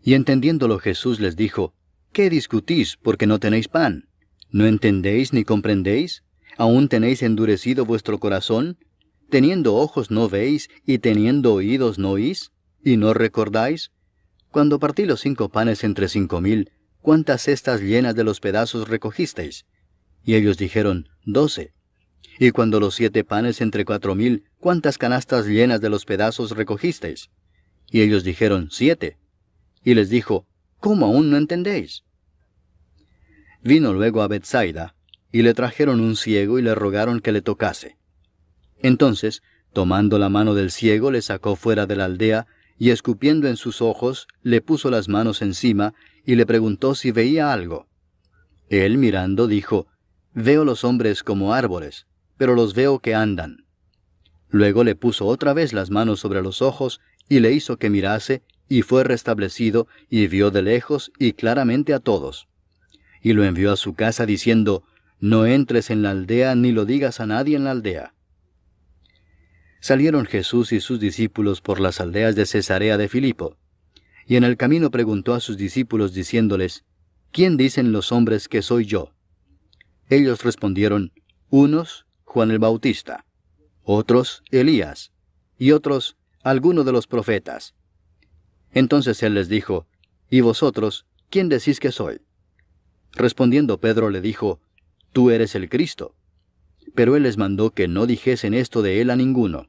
Y entendiéndolo Jesús les dijo: «¿Qué discutís porque no tenéis pan? ¿No entendéis ni comprendéis? ¿Aún tenéis endurecido vuestro corazón? ¿Teniendo ojos no veis, y teniendo oídos no oís? ¿Y no recordáis? Cuando partí los 5 panes entre 5,000, ¿cuántas cestas llenas de los pedazos recogisteis?». Y ellos dijeron: 12. Y cuando los 7 panes entre 4,000, ¿cuántas canastas llenas de los pedazos recogisteis? Y ellos dijeron: 7. Y les dijo: ¿Cómo aún no entendéis? Vino luego a Bethsaida, y le trajeron un ciego y le rogaron que le tocase. Entonces, tomando la mano del ciego, le sacó fuera de la aldea, y escupiendo en sus ojos, le puso las manos encima, y le preguntó si veía algo. Él, mirando, dijo: «Veo los hombres como árboles, pero los veo que andan». Luego le puso otra vez las manos sobre los ojos, y le hizo que mirase, y fue restablecido, y vio de lejos y claramente a todos. Y lo envió a su casa diciendo: «No entres en la aldea, ni lo digas a nadie en la aldea». Salieron Jesús y sus discípulos por las aldeas de Cesarea de Filipo. Y en el camino preguntó a sus discípulos diciéndoles: «¿Quién dicen los hombres que soy yo?». Ellos respondieron: «Unos, Juan el Bautista; otros, Elías; y otros, alguno de los profetas». Entonces él les dijo: «¿Y vosotros, quién decís que soy?». Respondiendo Pedro le dijo: «Tú eres el Cristo». Pero él les mandó que no dijesen esto de él a ninguno.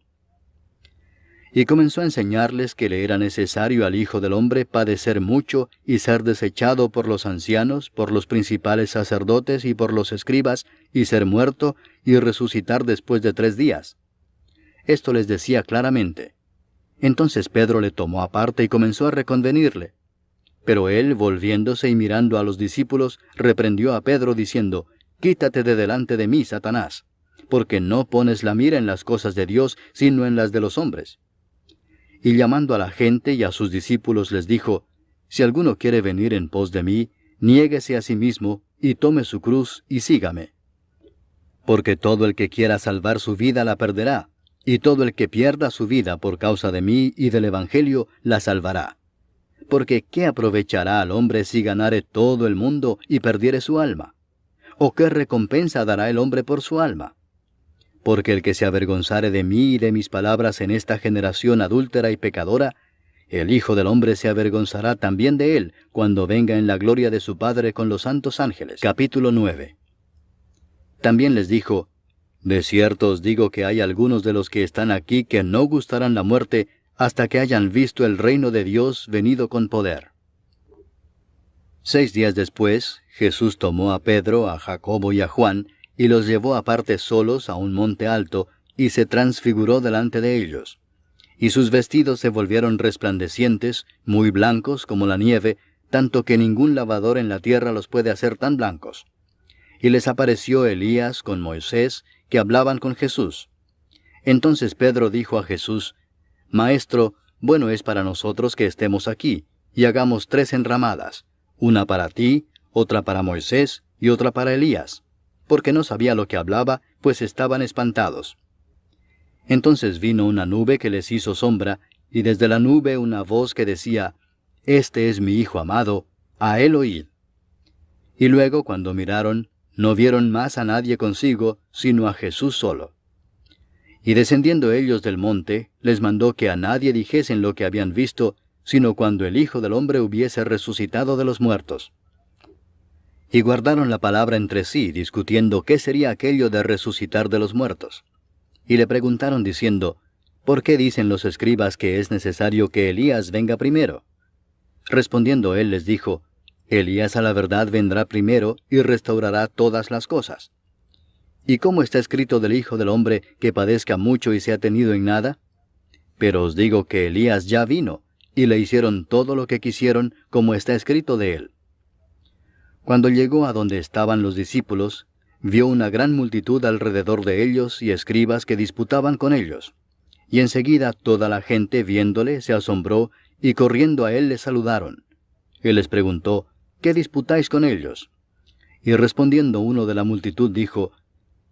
Y comenzó a enseñarles que le era necesario al Hijo del Hombre padecer mucho y ser desechado por los ancianos, por los principales sacerdotes y por los escribas, y ser muerto y resucitar después de 3 días. Esto les decía claramente. Entonces Pedro le tomó aparte y comenzó a reconvenirle. Pero él, volviéndose y mirando a los discípulos, reprendió a Pedro diciendo: «Quítate de delante de mí, Satanás, porque no pones la mira en las cosas de Dios, sino en las de los hombres». Y llamando a la gente y a sus discípulos les dijo: «Si alguno quiere venir en pos de mí, niéguese a sí mismo, y tome su cruz, y sígame. Porque todo el que quiera salvar su vida la perderá, y todo el que pierda su vida por causa de mí y del Evangelio la salvará. Porque ¿qué aprovechará al hombre si ganare todo el mundo y perdiere su alma? ¿O qué recompensa dará el hombre por su alma? Porque el que se avergonzare de mí y de mis palabras en esta generación adúltera y pecadora, el Hijo del Hombre se avergonzará también de él, cuando venga en la gloria de su Padre con los santos ángeles». Capítulo 9. También les dijo: «De cierto os digo que hay algunos de los que están aquí que no gustarán la muerte hasta que hayan visto el reino de Dios venido con poder». 6 días después, Jesús tomó a Pedro, a Jacobo y a Juan, y los llevó aparte solos a un monte alto, y se transfiguró delante de ellos. Y sus vestidos se volvieron resplandecientes, muy blancos como la nieve, tanto que ningún lavador en la tierra los puede hacer tan blancos. Y les apareció Elías con Moisés, que hablaban con Jesús. Entonces Pedro dijo a Jesús: Maestro, bueno es para nosotros que estemos aquí, y hagamos 3 enramadas, una para ti, otra para Moisés, y otra para Elías, porque no sabía lo que hablaba, pues estaban espantados. Entonces vino una nube que les hizo sombra, y desde la nube una voz que decía: Este es mi Hijo amado, a él oíd. Y luego, cuando miraron, no vieron más a nadie consigo, sino a Jesús solo. Y descendiendo ellos del monte, les mandó que a nadie dijesen lo que habían visto, sino cuando el Hijo del Hombre hubiese resucitado de los muertos. Y guardaron la palabra entre sí, discutiendo qué sería aquello de resucitar de los muertos. Y le preguntaron diciendo: ¿Por qué dicen los escribas que es necesario que Elías venga primero? Respondiendo él les dijo: Elías a la verdad vendrá primero y restaurará todas las cosas. ¿Y cómo está escrito del Hijo del Hombre que padezca mucho y sea tenido en nada? Pero os digo que Elías ya vino, y le hicieron todo lo que quisieron, como está escrito de él. Cuando llegó a donde estaban los discípulos, vio una gran multitud alrededor de ellos y escribas que disputaban con ellos. Y enseguida toda la gente viéndole se asombró, y corriendo a él le saludaron. Él les preguntó: ¿Qué disputáis con ellos? Y respondiendo uno de la multitud dijo: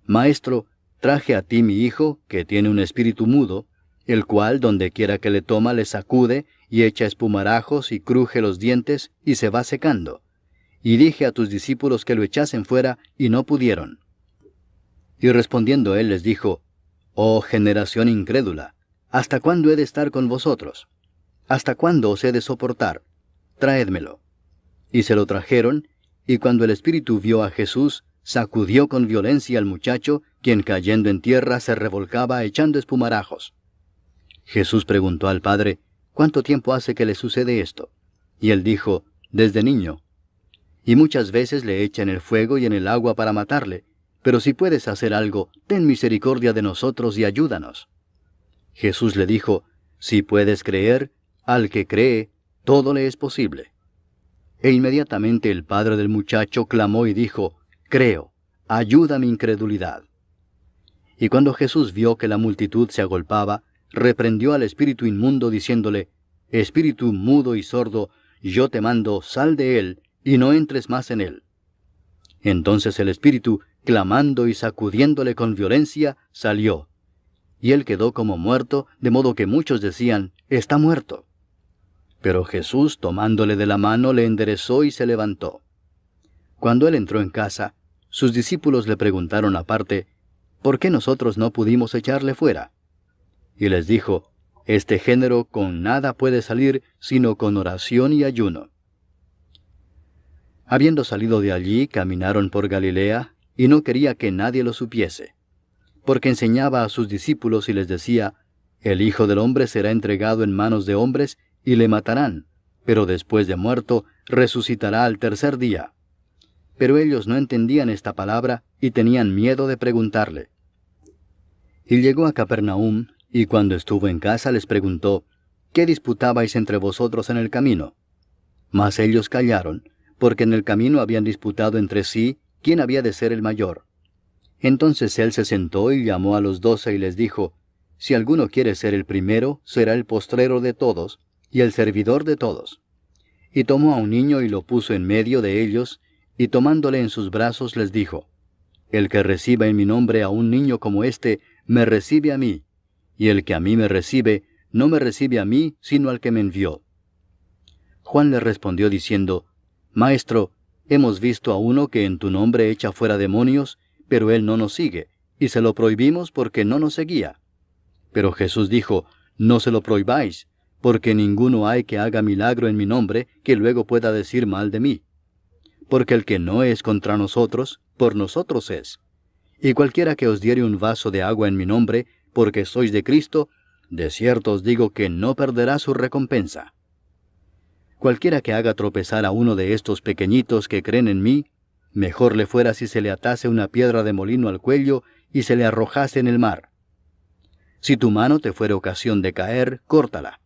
Maestro, traje a ti mi hijo, que tiene un espíritu mudo, el cual donde quiera que le toma le sacude, y echa espumarajos, y cruje los dientes, y se va secando. Y dije a tus discípulos que lo echasen fuera, y no pudieron. Y respondiendo él les dijo: Oh generación incrédula, ¿hasta cuándo he de estar con vosotros? ¿Hasta cuándo os he de soportar? Traédmelo. Y se lo trajeron, y cuando el espíritu vio a Jesús, sacudió con violencia al muchacho, quien cayendo en tierra se revolcaba echando espumarajos. Jesús preguntó al padre: ¿Cuánto tiempo hace que le sucede esto? Y él dijo: Desde niño. Y muchas veces le echa en el fuego y en el agua para matarle, pero si puedes hacer algo, ten misericordia de nosotros y ayúdanos. Jesús le dijo: Si puedes creer, al que cree, todo le es posible. E inmediatamente el padre del muchacho clamó y dijo: Creo, ayuda mi incredulidad. Y cuando Jesús vio que la multitud se agolpaba, reprendió al espíritu inmundo diciéndole: Espíritu mudo y sordo, yo te mando, sal de él, y no entres más en él. Entonces el espíritu, clamando y sacudiéndole con violencia, salió. Y él quedó como muerto, de modo que muchos decían: Está muerto. Pero Jesús, tomándole de la mano, le enderezó y se levantó. Cuando él entró en casa, sus discípulos le preguntaron aparte: ¿Por qué nosotros no pudimos echarle fuera? Y les dijo: Este género con nada puede salir, sino con oración y ayuno. Habiendo salido de allí, caminaron por Galilea, y no quería que nadie lo supiese, porque enseñaba a sus discípulos y les decía: El Hijo del Hombre será entregado en manos de hombres, y le matarán, pero después de muerto, resucitará al tercer día. Pero ellos no entendían esta palabra, y tenían miedo de preguntarle. Y llegó a Capernaum, y cuando estuvo en casa les preguntó: ¿Qué disputabais entre vosotros en el camino? Mas ellos callaron, porque en el camino habían disputado entre sí quién había de ser el mayor. Entonces él se sentó y llamó a los 12 y les dijo: Si alguno quiere ser el primero, será el postrero de todos, y el servidor de todos. Y tomó a un niño y lo puso en medio de ellos, y tomándole en sus brazos les dijo: El que reciba en mi nombre a un niño como este, me recibe a mí, y el que a mí me recibe, no me recibe a mí, sino al que me envió. Juan le respondió diciendo: Maestro, hemos visto a uno que en tu nombre echa fuera demonios, pero él no nos sigue, y se lo prohibimos porque no nos seguía. Pero Jesús dijo: No se lo prohibáis, porque ninguno hay que haga milagro en mi nombre que luego pueda decir mal de mí. Porque el que no es contra nosotros, por nosotros es. Y cualquiera que os diere un vaso de agua en mi nombre, porque sois de Cristo, de cierto os digo que no perderá su recompensa. Cualquiera que haga tropezar a uno de estos pequeñitos que creen en mí, mejor le fuera si se le atase una piedra de molino al cuello y se le arrojase en el mar. Si tu mano te fuere ocasión de caer, córtala.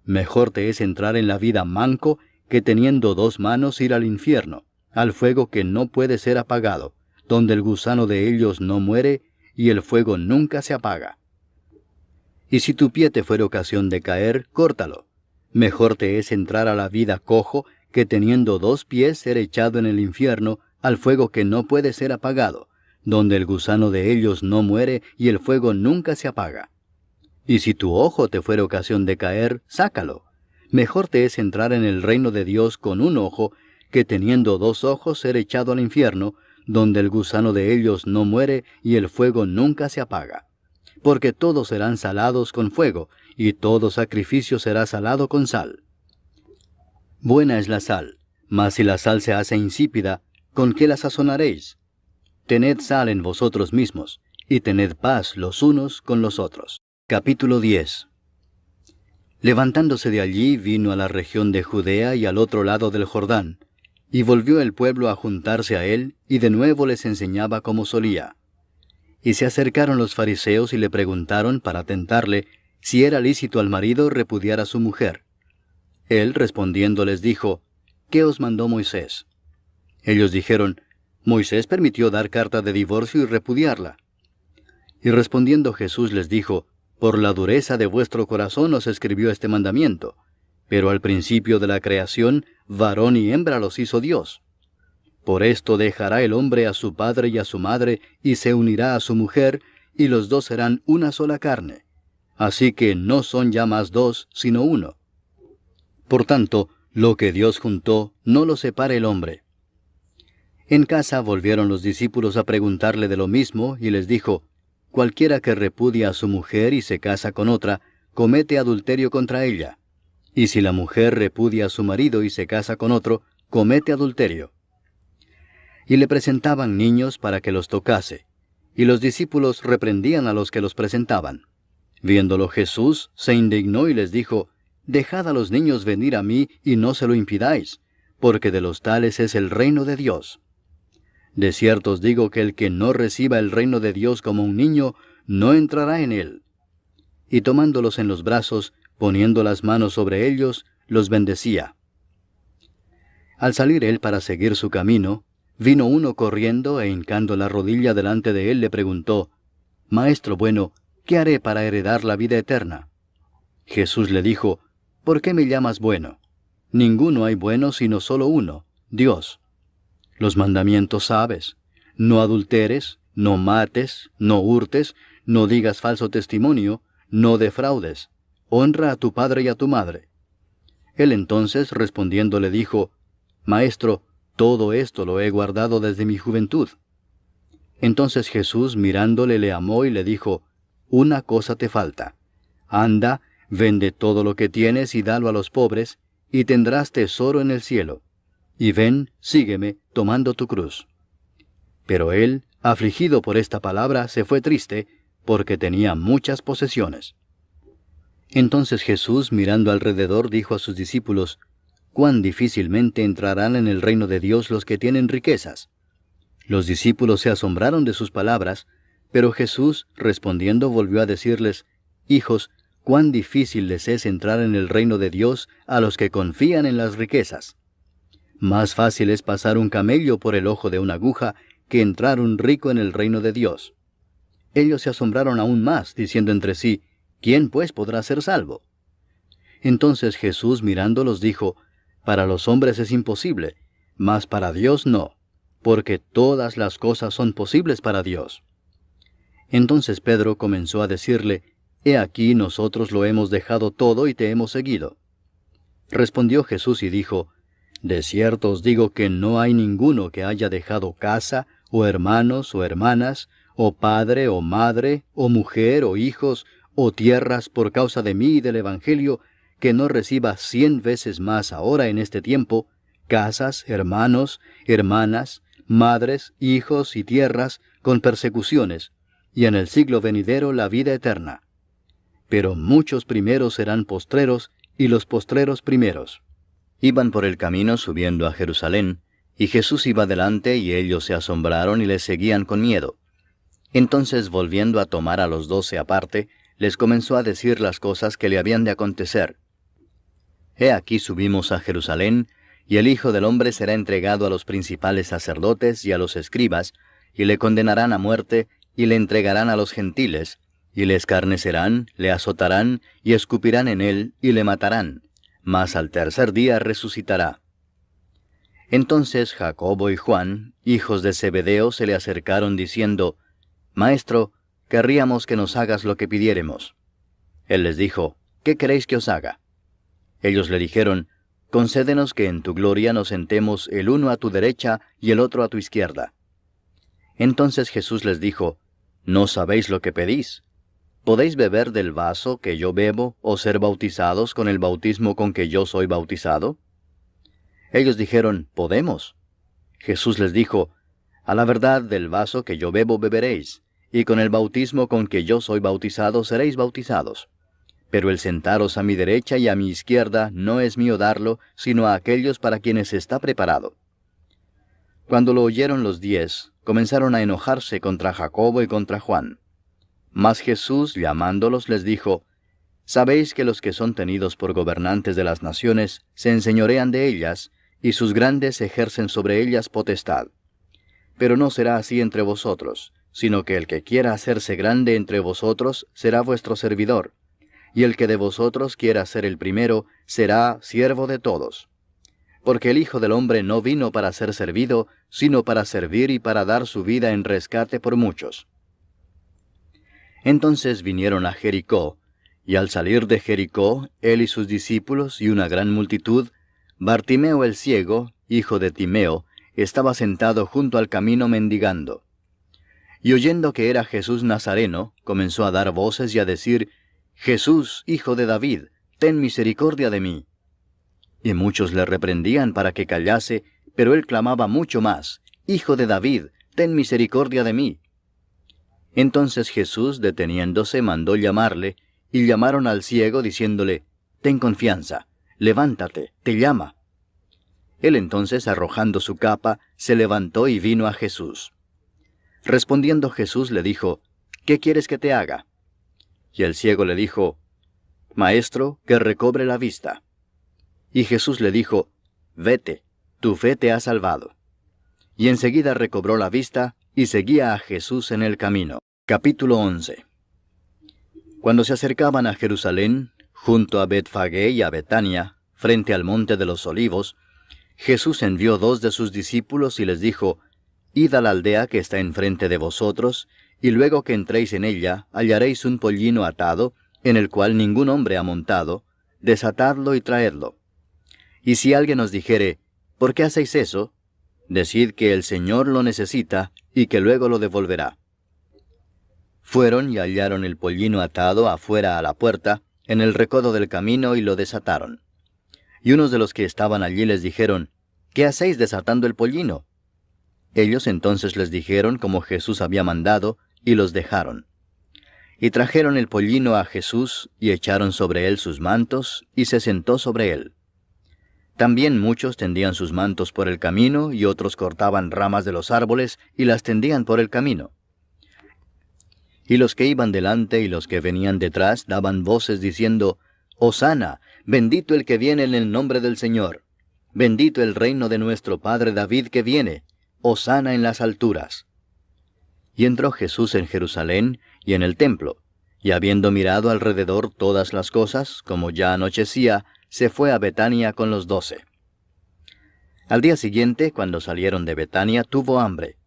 Mejor te es entrar en la vida manco que teniendo 2 manos ir al infierno, al fuego que no puede ser apagado, donde el gusano de ellos no muere, y el fuego nunca se apaga. Y si tu pie te fuere ocasión de caer, córtalo. Mejor te es entrar a la vida cojo, que teniendo 2 pies ser echado en el infierno, al fuego que no puede ser apagado, donde el gusano de ellos no muere, y el fuego nunca se apaga. Y si tu ojo te fuere ocasión de caer, sácalo. Mejor te es entrar en el reino de Dios con un ojo, que teniendo 2 ojos ser echado al infierno, donde el gusano de ellos no muere, y el fuego nunca se apaga. Porque todos serán salados con fuego, y todo sacrificio será salado con sal. Buena es la sal, mas si la sal se hace insípida, ¿con qué la sazonaréis? Tened sal en vosotros mismos, y tened paz los unos con los otros. Capítulo 10. Levantándose de allí, vino a la región de Judea y al otro lado del Jordán, y volvió el pueblo a juntarse a él, y de nuevo les enseñaba como solía. Y se acercaron los fariseos y le preguntaron para tentarle si era lícito al marido repudiar a su mujer. Él respondiendo les dijo, ¿qué os mandó Moisés? Ellos dijeron, Moisés permitió dar carta de divorcio y repudiarla. Y respondiendo Jesús les dijo, por la dureza de vuestro corazón os escribió este mandamiento, pero al principio de la creación, varón y hembra los hizo Dios. Por esto dejará el hombre a su padre y a su madre, y se unirá a su mujer, y los 2 serán una sola carne. Así que no son ya más 2, sino 1. Por tanto, lo que Dios juntó, no lo separe el hombre. En casa volvieron los discípulos a preguntarle de lo mismo, y les dijo, cualquiera que repudia a su mujer y se casa con otra, comete adulterio contra ella. Y si la mujer repudia a su marido y se casa con otro, comete adulterio. Y le presentaban niños para que los tocase, y los discípulos reprendían a los que los presentaban. Viéndolo Jesús, se indignó y les dijo, dejad a los niños venir a mí y no se lo impidáis, porque de los tales es el reino de Dios. De cierto os digo que el que no reciba el reino de Dios como un niño, no entrará en él. Y tomándolos en los brazos, poniendo las manos sobre ellos, los bendecía. Al salir él para seguir su camino, vino uno corriendo e hincando la rodilla delante de él le preguntó, Maestro bueno, ¿qué haré para heredar la vida eterna? Jesús le dijo, ¿por qué me llamas bueno? Ninguno hay bueno sino solo uno, Dios. Los mandamientos sabes, no adulteres, no mates, no hurtes, no digas falso testimonio, no defraudes, honra a tu padre y a tu madre. Él entonces respondiendo le dijo, Maestro, todo esto lo he guardado desde mi juventud. Entonces Jesús mirándole le amó y le dijo, una cosa te falta. Anda, vende todo lo que tienes y dalo a los pobres, y tendrás tesoro en el cielo. Y ven, sígueme, tomando tu cruz. Pero él, afligido por esta palabra, se fue triste, porque tenía muchas posesiones. Entonces Jesús, mirando alrededor, dijo a sus discípulos, cuán difícilmente entrarán en el reino de Dios los que tienen riquezas. Los discípulos se asombraron de sus palabras, pero Jesús, respondiendo, volvió a decirles, hijos, cuán difícil les es entrar en el reino de Dios a los que confían en las riquezas. Más fácil es pasar un camello por el ojo de una aguja que entrar un rico en el reino de Dios. Ellos se asombraron aún más, diciendo entre sí, ¿quién pues podrá ser salvo? Entonces Jesús mirándolos dijo, para los hombres es imposible, mas para Dios no, porque todas las cosas son posibles para Dios. Entonces Pedro comenzó a decirle, He aquí nosotros lo hemos dejado todo y te hemos seguido. Respondió Jesús y dijo, de cierto os digo que no hay ninguno que haya dejado casa, o hermanos, o hermanas, o padre, o madre, o mujer, o hijos, o tierras por causa de mí y del Evangelio, que no reciba 100 veces más ahora en este tiempo, casas, hermanos, hermanas, madres, hijos y tierras, con persecuciones, y en el siglo venidero la vida eterna. Pero muchos primeros serán postreros, y los postreros primeros. Iban por el camino subiendo a Jerusalén, y Jesús iba delante, y ellos se asombraron y le seguían con miedo. Entonces, volviendo a tomar a los 12 aparte, les comenzó a decir las cosas que le habían de acontecer. He aquí subimos a Jerusalén, y el Hijo del Hombre será entregado a los principales sacerdotes y a los escribas, y le condenarán a muerte, y le entregarán a los gentiles, y le escarnecerán, le azotarán, y escupirán en él, y le matarán, mas al tercer día resucitará. Entonces Jacobo y Juan, hijos de Zebedeo, se le acercaron diciendo, Maestro, querríamos que nos hagas lo que pidiéremos. Él les dijo, ¿qué queréis que os haga? Ellos le dijeron, concédenos que en tu gloria nos sentemos el uno a tu derecha y el otro a tu izquierda. Entonces Jesús les dijo, ¿no sabéis lo que pedís? ¿Podéis beber del vaso que yo bebo o ser bautizados con el bautismo con que yo soy bautizado? Ellos dijeron, podemos. Jesús les dijo, a la verdad del vaso que yo bebo beberéis, y con el bautismo con que yo soy bautizado seréis bautizados. Pero el sentaros a mi derecha y a mi izquierda no es mío darlo, sino a aquellos para quienes está preparado. Cuando lo oyeron los 10, comenzaron a enojarse contra Jacobo y contra Juan. Mas Jesús, llamándolos, les dijo, Sabéis que los que son tenidos por gobernantes de las naciones se enseñorean de ellas, y sus grandes ejercen sobre ellas potestad. Pero no será así entre vosotros, sino que el que quiera hacerse grande entre vosotros será vuestro servidor, y el que de vosotros quiera ser el primero será siervo de todos. Porque el Hijo del Hombre no vino para ser servido, sino para servir y para dar su vida en rescate por muchos. Entonces vinieron a Jericó, y al salir de Jericó, él y sus discípulos y una gran multitud, Bartimeo el ciego, hijo de Timeo, estaba sentado junto al camino mendigando. Y oyendo que era Jesús Nazareno, comenzó a dar voces y a decir, Jesús, hijo de David, ten misericordia de mí. Y muchos le reprendían para que callase, pero él clamaba mucho más, Hijo de David, ten misericordia de mí. Entonces Jesús, deteniéndose, mandó llamarle, y llamaron al ciego, diciéndole, Ten confianza, levántate, te llama. Él entonces, arrojando su capa, se levantó y vino a Jesús. Respondiendo Jesús le dijo, ¿qué quieres que te haga? Y el ciego le dijo, Maestro, que recobre la vista. Y Jesús le dijo, Vete, tu fe te ha salvado. Y enseguida recobró la vista, y seguía a Jesús en el camino. Capítulo 11. Cuando se acercaban a Jerusalén, junto a Betfagé y a Betania, frente al monte de los Olivos, Jesús envió 2 de sus discípulos y les dijo, Id a la aldea que está enfrente de vosotros, y luego que entréis en ella, hallaréis un pollino atado, en el cual ningún hombre ha montado, desatadlo y traedlo. Y si alguien os dijere, ¿por qué hacéis eso? Decid que el Señor lo necesita, y que luego lo devolverá. Fueron y hallaron el pollino atado afuera a la puerta, en el recodo del camino, y lo desataron. Y unos de los que estaban allí les dijeron, ¿qué hacéis desatando el pollino? Ellos entonces les dijeron como Jesús había mandado, y los dejaron. Y trajeron el pollino a Jesús, y echaron sobre él sus mantos, y se sentó sobre él. También muchos tendían sus mantos por el camino, y otros cortaban ramas de los árboles, y las tendían por el camino. Y los que iban delante y los que venían detrás daban voces diciendo, Hosana, bendito el que viene en el nombre del Señor. Bendito el reino de nuestro padre David que viene. Hosana en las alturas. Y entró Jesús en Jerusalén y en el templo, y habiendo mirado alrededor todas las cosas, como ya anochecía, se fue a Betania con los 12. Al día siguiente, cuando salieron de Betania, tuvo hambre.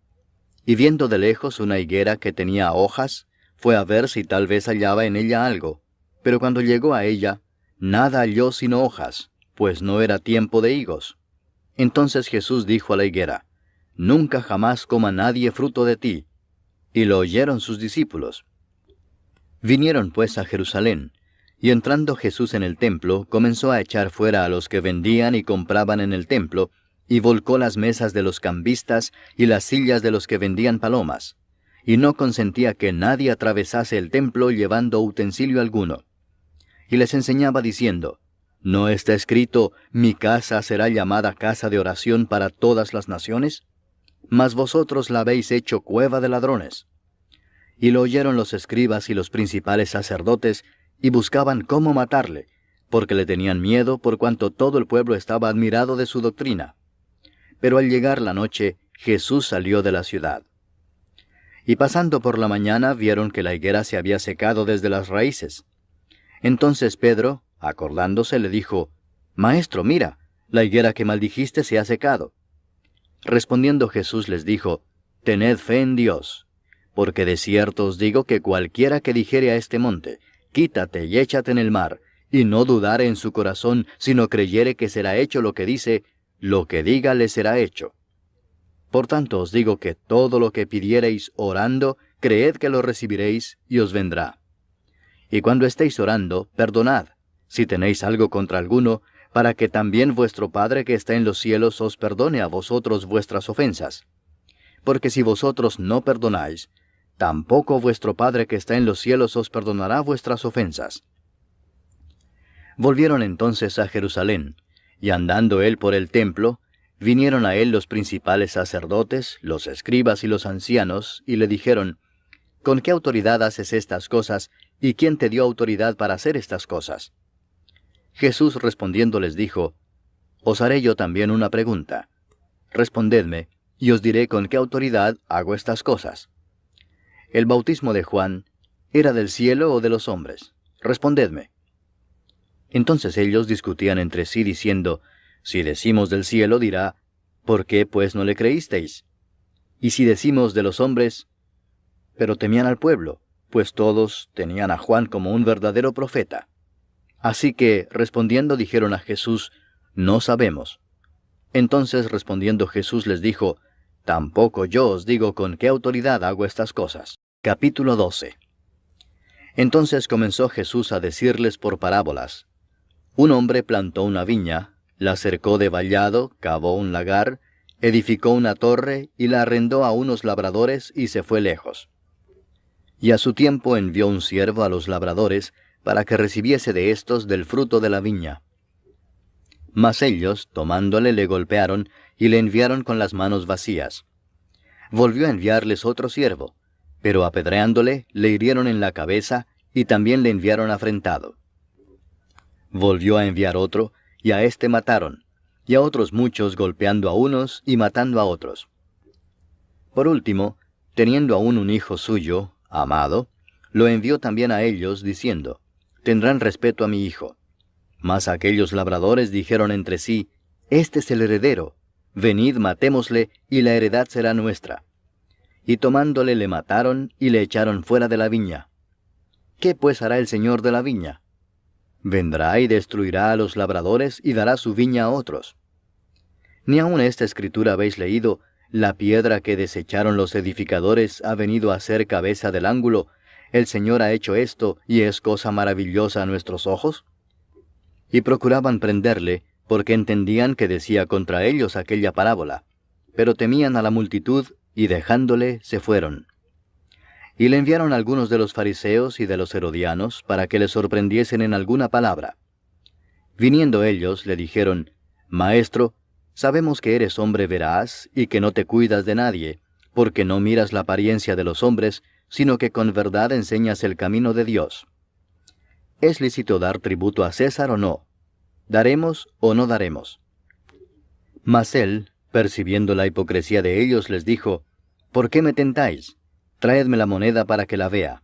Y viendo de lejos una higuera que tenía hojas, fue a ver si tal vez hallaba en ella algo. Pero cuando llegó a ella, nada halló sino hojas, pues no era tiempo de higos. Entonces Jesús dijo a la higuera, Nunca jamás coma nadie fruto de ti. Y lo oyeron sus discípulos. Vinieron pues a Jerusalén, y entrando Jesús en el templo, comenzó a echar fuera a los que vendían y compraban en el templo, y volcó las mesas de los cambistas y las sillas de los que vendían palomas, y no consentía que nadie atravesase el templo llevando utensilio alguno. Y les enseñaba diciendo, ¿no está escrito, mi casa será llamada casa de oración para todas las naciones? Mas vosotros la habéis hecho cueva de ladrones. Y lo oyeron los escribas y los principales sacerdotes, y buscaban cómo matarle, porque le tenían miedo por cuanto todo el pueblo estaba admirado de su doctrina. Pero al llegar la noche, Jesús salió de la ciudad. Y pasando por la mañana vieron que la higuera se había secado desde las raíces. Entonces Pedro, acordándose, le dijo, Maestro, mira, la higuera que maldijiste se ha secado. Respondiendo Jesús les dijo, Tened fe en Dios, porque de cierto os digo que cualquiera que dijere a este monte, Quítate y échate en el mar, y no dudare en su corazón, sino creyere que será hecho lo que dice, lo que diga le será hecho. Por tanto os digo que todo lo que pidiereis orando, creed que lo recibiréis, y os vendrá. Y cuando estéis orando, perdonad, si tenéis algo contra alguno, para que también vuestro Padre que está en los cielos os perdone a vosotros vuestras ofensas. Porque si vosotros no perdonáis, tampoco vuestro Padre que está en los cielos os perdonará vuestras ofensas. Volvieron entonces a Jerusalén, y andando él por el templo, vinieron a él los principales sacerdotes, los escribas y los ancianos, y le dijeron, ¿Con qué autoridad haces estas cosas, y quién te dio autoridad para hacer estas cosas? Jesús respondiendo les dijo, Os haré yo también una pregunta. Respondedme, y os diré con qué autoridad hago estas cosas. ¿El bautismo de Juan era del cielo o de los hombres? Respondedme. Entonces ellos discutían entre sí diciendo, Si decimos del cielo, dirá, ¿por qué pues no le creísteis? Y si decimos de los hombres, pero temían al pueblo, pues todos tenían a Juan como un verdadero profeta. Así que, respondiendo, dijeron a Jesús, No sabemos. Entonces respondiendo Jesús les dijo, Tampoco yo os digo con qué autoridad hago estas cosas. Capítulo 12. Entonces comenzó Jesús a decirles por parábolas. Un hombre plantó una viña, la cercó de vallado, cavó un lagar, edificó una torre y la arrendó a unos labradores y se fue lejos. Y a su tiempo envió un siervo a los labradores para que recibiese de éstos del fruto de la viña. Mas ellos, tomándole, le golpearon y le enviaron con las manos vacías. Volvió a enviarles otro siervo, pero apedreándole, le hirieron en la cabeza y también le enviaron afrentado. Volvió a enviar otro, y a éste mataron, y a otros muchos golpeando a unos y matando a otros. Por último, teniendo aún un hijo suyo, amado, lo envió también a ellos, diciendo, Tendrán respeto a mi hijo. Mas aquellos labradores dijeron entre sí, Este es el heredero, venid matémosle, y la heredad será nuestra. Y tomándole le mataron, y le echaron fuera de la viña. ¿Qué pues hará el señor de la viña? Vendrá y destruirá a los labradores, y dará su viña a otros. Ni aun esta escritura habéis leído, la piedra que desecharon los edificadores ha venido a ser cabeza del ángulo, el Señor ha hecho esto, y es cosa maravillosa a nuestros ojos. Y procuraban prenderle, porque entendían que decía contra ellos aquella parábola, pero temían a la multitud, y dejándole, se fueron. Y le enviaron algunos de los fariseos y de los herodianos, para que le sorprendiesen en alguna palabra. Viniendo ellos, le dijeron, Maestro, sabemos que eres hombre veraz, y que no te cuidas de nadie, porque no miras la apariencia de los hombres, sino que con verdad enseñas el camino de Dios. ¿Es lícito dar tributo a César o no? ¿Daremos o no daremos? Mas él, percibiendo la hipocresía de ellos, les dijo, ¿Por qué me tentáis? Traedme la moneda para que la vea.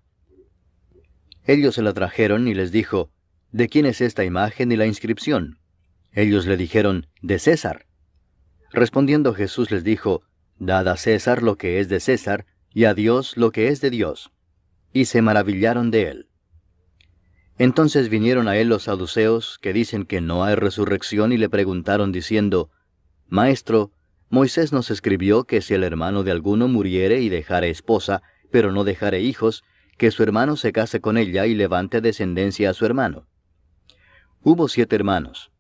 Ellos se la trajeron y les dijo, ¿De quién es esta imagen y la inscripción? Ellos le dijeron, de César. Respondiendo Jesús les dijo, Dad a César lo que es de César, y a Dios lo que es de Dios. Y se maravillaron de él. Entonces vinieron a él los saduceos, que dicen que no hay resurrección, y le preguntaron diciendo, Maestro, Moisés nos escribió que si el hermano de alguno muriere y dejare esposa, pero no dejare hijos, que su hermano se case con ella y levante descendencia a su hermano. Hubo 7 hermanos.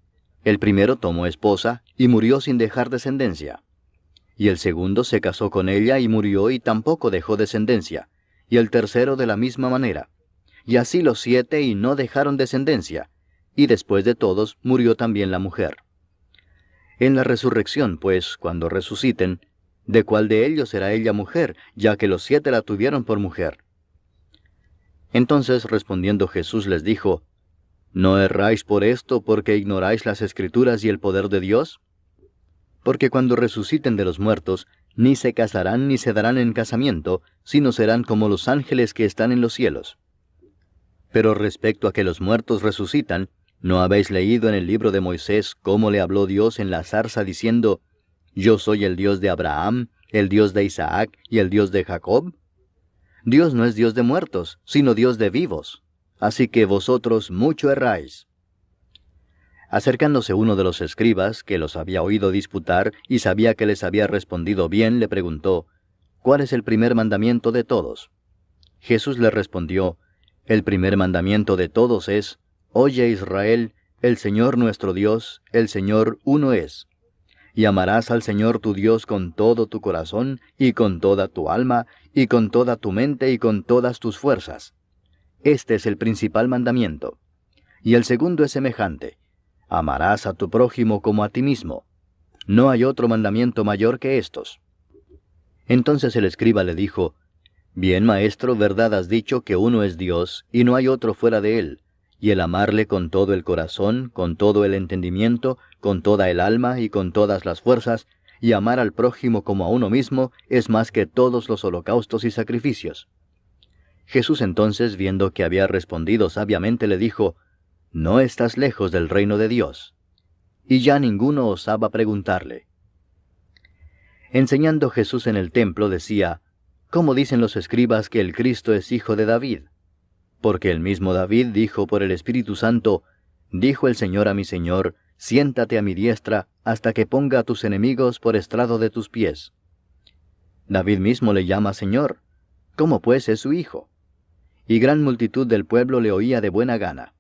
El primero tomó esposa y murió sin dejar descendencia. Y el segundo se casó con ella y murió y tampoco dejó descendencia. Y el tercero de la misma manera. Y así los 7 y no dejaron descendencia. Y después de todos murió también la mujer. En la resurrección, pues, cuando resuciten, ¿de cuál de ellos será ella mujer, ya que los 7 la tuvieron por mujer? Entonces respondiendo Jesús les dijo, ¿No erráis por esto porque ignoráis las Escrituras y el poder de Dios? Porque cuando resuciten de los muertos, ni se casarán ni se darán en casamiento, sino serán como los ángeles que están en los cielos. Pero respecto a que los muertos resucitan, ¿no habéis leído en el libro de Moisés cómo le habló Dios en la zarza diciendo, Yo soy el Dios de Abraham, el Dios de Isaac y el Dios de Jacob? Dios no es Dios de muertos, sino Dios de vivos. Así que vosotros mucho erráis. Acercándose uno de los escribas, que los había oído disputar y sabía que les había respondido bien, le preguntó, ¿cuál es el primer mandamiento de todos? Jesús le respondió, el primer mandamiento de todos es, Oye Israel, el Señor nuestro Dios, el Señor uno es. Y amarás al Señor tu Dios con todo tu corazón, y con toda tu alma, y con toda tu mente, y con todas tus fuerzas. Este es el principal mandamiento. Y el segundo es semejante. Amarás a tu prójimo como a ti mismo. No hay otro mandamiento mayor que estos. Entonces el escriba le dijo, Bien, maestro, verdad has dicho que uno es Dios, y no hay otro fuera de él, y el amarle con todo el corazón, con todo el entendimiento, con toda el alma y con todas las fuerzas, y amar al prójimo como a uno mismo, es más que todos los holocaustos y sacrificios. Jesús entonces, viendo que había respondido sabiamente, le dijo, No estás lejos del reino de Dios. Y ya ninguno osaba preguntarle. Enseñando Jesús en el templo, decía, ¿Cómo dicen los escribas que el Cristo es hijo de David? Porque el mismo David dijo por el Espíritu Santo, Dijo el Señor a mi Señor, Siéntate a mi diestra, hasta que ponga a tus enemigos por estrado de tus pies. David mismo le llama Señor. ¿Cómo pues es su hijo? Y gran multitud del pueblo le oía de buena gana.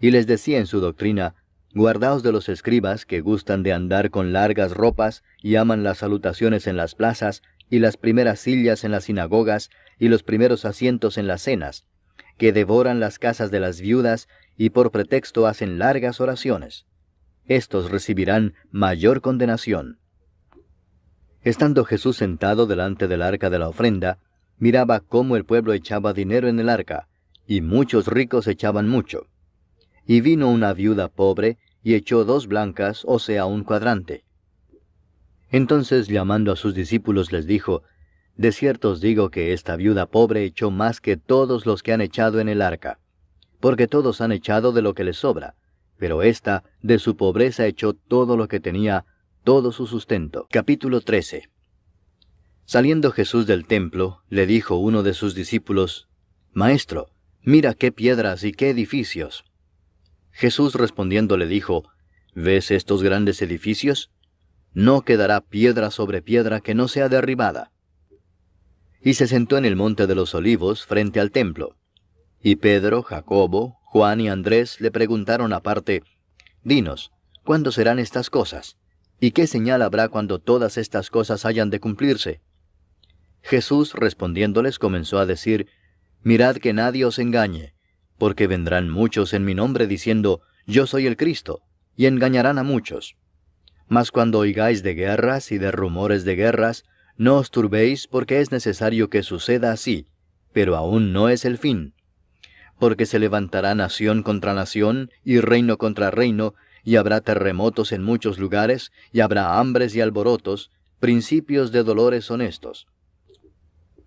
Y les decía en su doctrina, Guardaos de los escribas que gustan de andar con largas ropas y aman las salutaciones en las plazas, y las primeras sillas en las sinagogas, y los primeros asientos en las cenas, que devoran las casas de las viudas, y por pretexto hacen largas oraciones. Estos recibirán mayor condenación. Estando Jesús sentado delante del arca de la ofrenda, miraba cómo el pueblo echaba dinero en el arca, y muchos ricos echaban mucho. Y vino una viuda pobre, y echó 2 blancas, o sea, un cuadrante. Entonces, llamando a sus discípulos, les dijo, De cierto os digo que esta viuda pobre echó más que todos los que han echado en el arca, porque todos han echado de lo que les sobra, pero ésta, de su pobreza echó todo lo que tenía, todo su sustento. Capítulo 13. Saliendo Jesús del templo, le dijo uno de sus discípulos, Maestro, mira qué piedras y qué edificios. Jesús respondiendo le dijo, ¿Ves estos grandes edificios? No quedará piedra sobre piedra que no sea derribada. Y se sentó en el monte de los olivos frente al templo. Y Pedro, Jacobo, Juan y Andrés le preguntaron aparte, Dinos, ¿cuándo serán estas cosas? ¿Y qué señal habrá cuando todas estas cosas hayan de cumplirse? Jesús respondiéndoles comenzó a decir, Mirad que nadie os engañe, porque vendrán muchos en mi nombre diciendo, Yo soy el Cristo, y engañarán a muchos. Mas cuando oigáis de guerras y de rumores de guerras, no os turbéis porque es necesario que suceda así, pero aún no es el fin. Porque se levantará nación contra nación y reino contra reino, y habrá terremotos en muchos lugares, y habrá hambres y alborotos, principios de dolores honestos.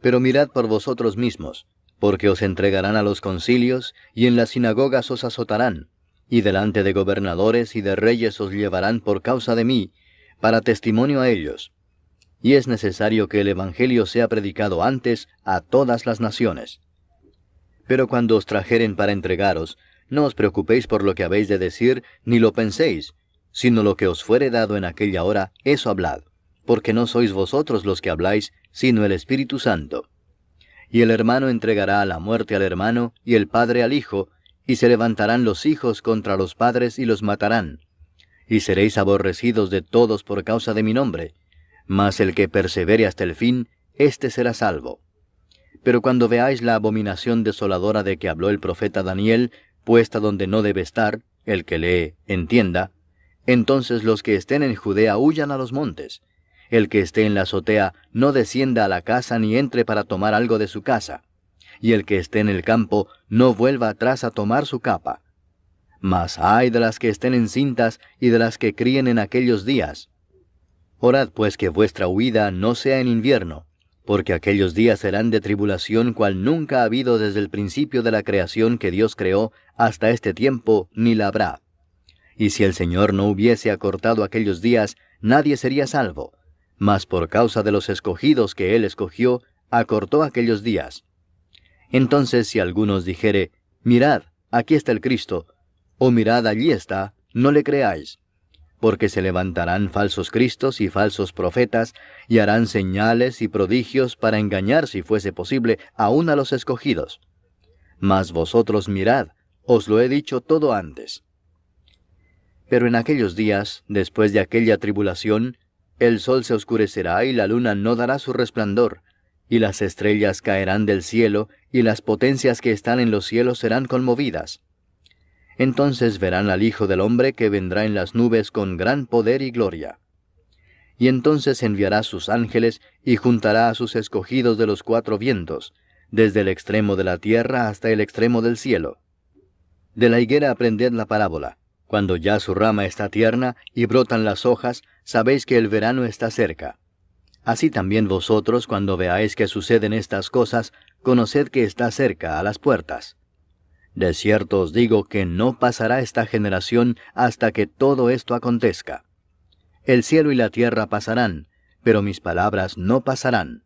Pero mirad por vosotros mismos, porque os entregarán a los concilios, y en las sinagogas os azotarán, y delante de gobernadores y de reyes os llevarán por causa de mí, para testimonio a ellos. Y es necesario que el Evangelio sea predicado antes a todas las naciones. Pero cuando os trajeren para entregaros, no os preocupéis por lo que habéis de decir, ni lo penséis, sino lo que os fuere dado en aquella hora, eso hablad, porque no sois vosotros los que habláis, sino el Espíritu Santo. Y el hermano entregará a la muerte al hermano, y el padre al hijo, y se levantarán los hijos contra los padres y los matarán. Y seréis aborrecidos de todos por causa de mi nombre, mas el que persevere hasta el fin, éste será salvo. Pero cuando veáis la abominación desoladora de que habló el profeta Daniel, puesta donde no debe estar, el que lee, entienda, entonces los que estén en Judea huyan a los montes. El que esté en la azotea no descienda a la casa ni entre para tomar algo de su casa. Y el que esté en el campo no vuelva atrás a tomar su capa. Mas ay de las que estén encintas y de las que críen en aquellos días. Orad pues que vuestra huida no sea en invierno, porque aquellos días serán de tribulación cual nunca ha habido desde el principio de la creación que Dios creó hasta este tiempo, ni la habrá. Y si el Señor no hubiese acortado aquellos días, nadie sería salvo. Mas por causa de los escogidos que Él escogió, acortó aquellos días. Entonces si alguno os dijere, mirad, aquí está el Cristo, o mirad, allí está, no le creáis. Porque se levantarán falsos cristos y falsos profetas, y harán señales y prodigios para engañar, si fuese posible, aun a los escogidos. Mas vosotros mirad, os lo he dicho todo antes. Pero en aquellos días, después de aquella tribulación, el sol se oscurecerá y la luna no dará su resplandor, y las estrellas caerán del cielo, y las potencias que están en los cielos serán conmovidas. Entonces verán al Hijo del Hombre que vendrá en las nubes con gran poder y gloria. Y entonces enviará sus ángeles y juntará a sus escogidos de los cuatro vientos, desde el extremo de la tierra hasta el extremo del cielo. De la higuera aprended la parábola. Cuando ya su rama está tierna y brotan las hojas, sabéis que el verano está cerca. Así también vosotros, cuando veáis que suceden estas cosas, conoced que está cerca, a las puertas. De cierto os digo que no pasará esta generación hasta que todo esto acontezca. El cielo y la tierra pasarán, pero mis palabras no pasarán.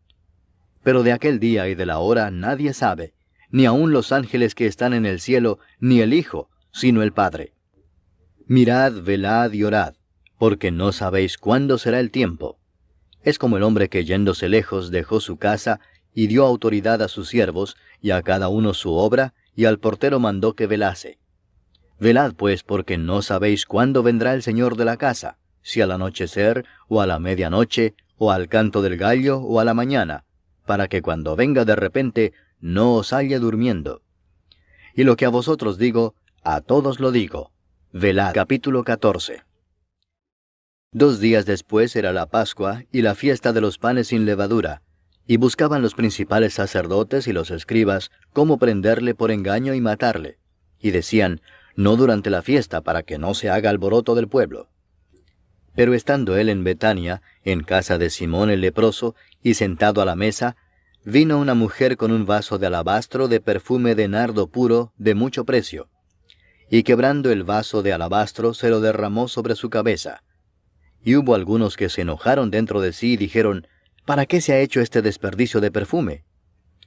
Pero de aquel día y de la hora nadie sabe, ni aun los ángeles que están en el cielo, ni el Hijo, sino el Padre. Mirad, velad y orad, porque no sabéis cuándo será el tiempo. Es como el hombre que yéndose lejos dejó su casa y dio autoridad a sus siervos, y a cada uno su obra, y al portero mandó que velase. Velad pues, porque no sabéis cuándo vendrá el Señor de la casa, si al anochecer, o a la medianoche, o al canto del gallo, o a la mañana, para que cuando venga de repente, no os halle durmiendo. Y lo que a vosotros digo, a todos lo digo. Velad. Capítulo 14. 2 días después era la Pascua y la fiesta de los panes sin levadura, y buscaban los principales sacerdotes y los escribas cómo prenderle por engaño y matarle. Y decían, no durante la fiesta, para que no se haga alboroto del pueblo. Pero estando él en Betania, en casa de Simón el leproso, y sentado a la mesa, vino una mujer con un vaso de alabastro de perfume de nardo puro, de mucho precio. Y quebrando el vaso de alabastro, se lo derramó sobre su cabeza. Y hubo algunos que se enojaron dentro de sí y dijeron, ¿para qué se ha hecho este desperdicio de perfume?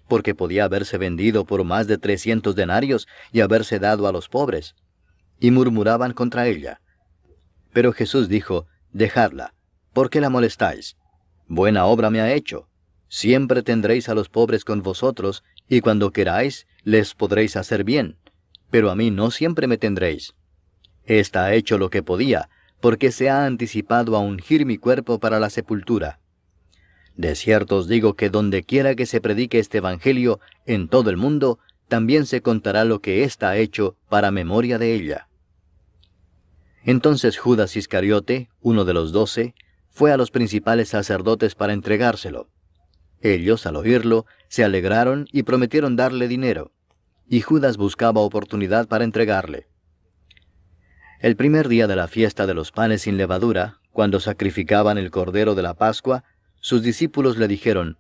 Porque podía haberse vendido por más de 300 denarios y haberse dado a los pobres. Y murmuraban contra ella. Pero Jesús dijo, dejadla, ¿por qué la molestáis? Buena obra me ha hecho. Siempre tendréis a los pobres con vosotros, y cuando queráis, les podréis hacer bien. Pero a mí no siempre me tendréis. Esta ha hecho lo que podía, porque se ha anticipado a ungir mi cuerpo para la sepultura. De cierto os digo que donde quiera que se predique este evangelio en todo el mundo, también se contará lo que ésta ha hecho para memoria de ella. Entonces Judas Iscariote, uno de los 12, fue a los principales sacerdotes para entregárselo. Ellos, al oírlo, se alegraron y prometieron darle dinero, y Judas buscaba oportunidad para entregarle. El primer día de la fiesta de los panes sin levadura, cuando sacrificaban el cordero de la Pascua, sus discípulos le dijeron,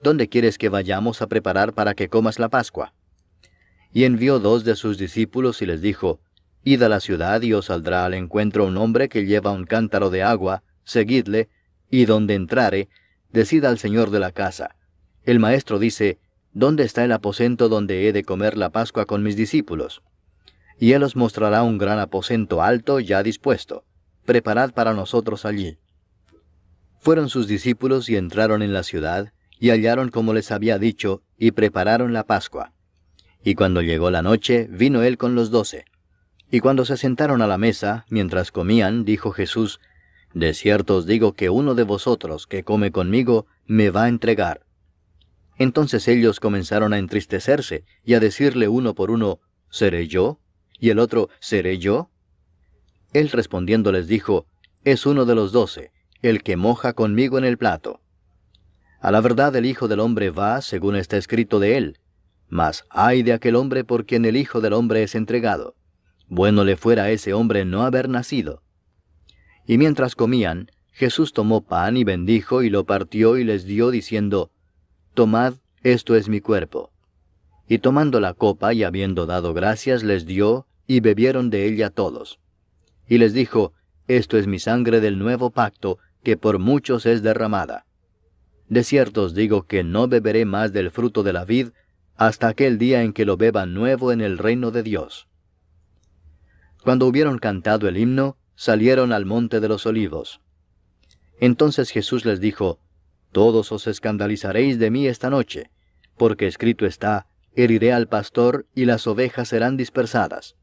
¿dónde quieres que vayamos a preparar para que comas la Pascua? Y envió 2 de sus discípulos y les dijo, id a la ciudad y os saldrá al encuentro un hombre que lleva un cántaro de agua, seguidle, y donde entrare, decid al señor de la casa, el maestro dice, ¿dónde está el aposento donde he de comer la Pascua con mis discípulos? Y él os mostrará un gran aposento alto ya dispuesto. Preparad para nosotros allí. Fueron sus discípulos y entraron en la ciudad, y hallaron como les había dicho, y prepararon la Pascua. Y cuando llegó la noche, vino él con los 12. Y cuando se sentaron a la mesa, mientras comían, dijo Jesús, de cierto os digo que uno de vosotros que come conmigo, me va a entregar. Entonces ellos comenzaron a entristecerse, y a decirle uno por uno, ¿seré yo? Y el otro, ¿seré yo? Él respondiendo les dijo, es uno de los 12, el que moja conmigo en el plato. A la verdad el Hijo del Hombre va, según está escrito de él, mas ay de aquel hombre por quien el Hijo del Hombre es entregado. Bueno le fuera a ese hombre no haber nacido. Y mientras comían, Jesús tomó pan y bendijo y lo partió y les dio, diciendo, Tomad, esto es mi cuerpo. Y tomando la copa y habiendo dado gracias, les dio, y bebieron de ella todos. Y les dijo, Esto es mi sangre del nuevo pacto, que por muchos es derramada. De cierto os digo que no beberé más del fruto de la vid, hasta aquel día en que lo beba nuevo en el reino de Dios. Cuando hubieron cantado el himno, salieron al monte de los olivos. Entonces Jesús les dijo, Todos os escandalizaréis de mí esta noche, porque escrito está, heriré al pastor y las ovejas serán dispersadas.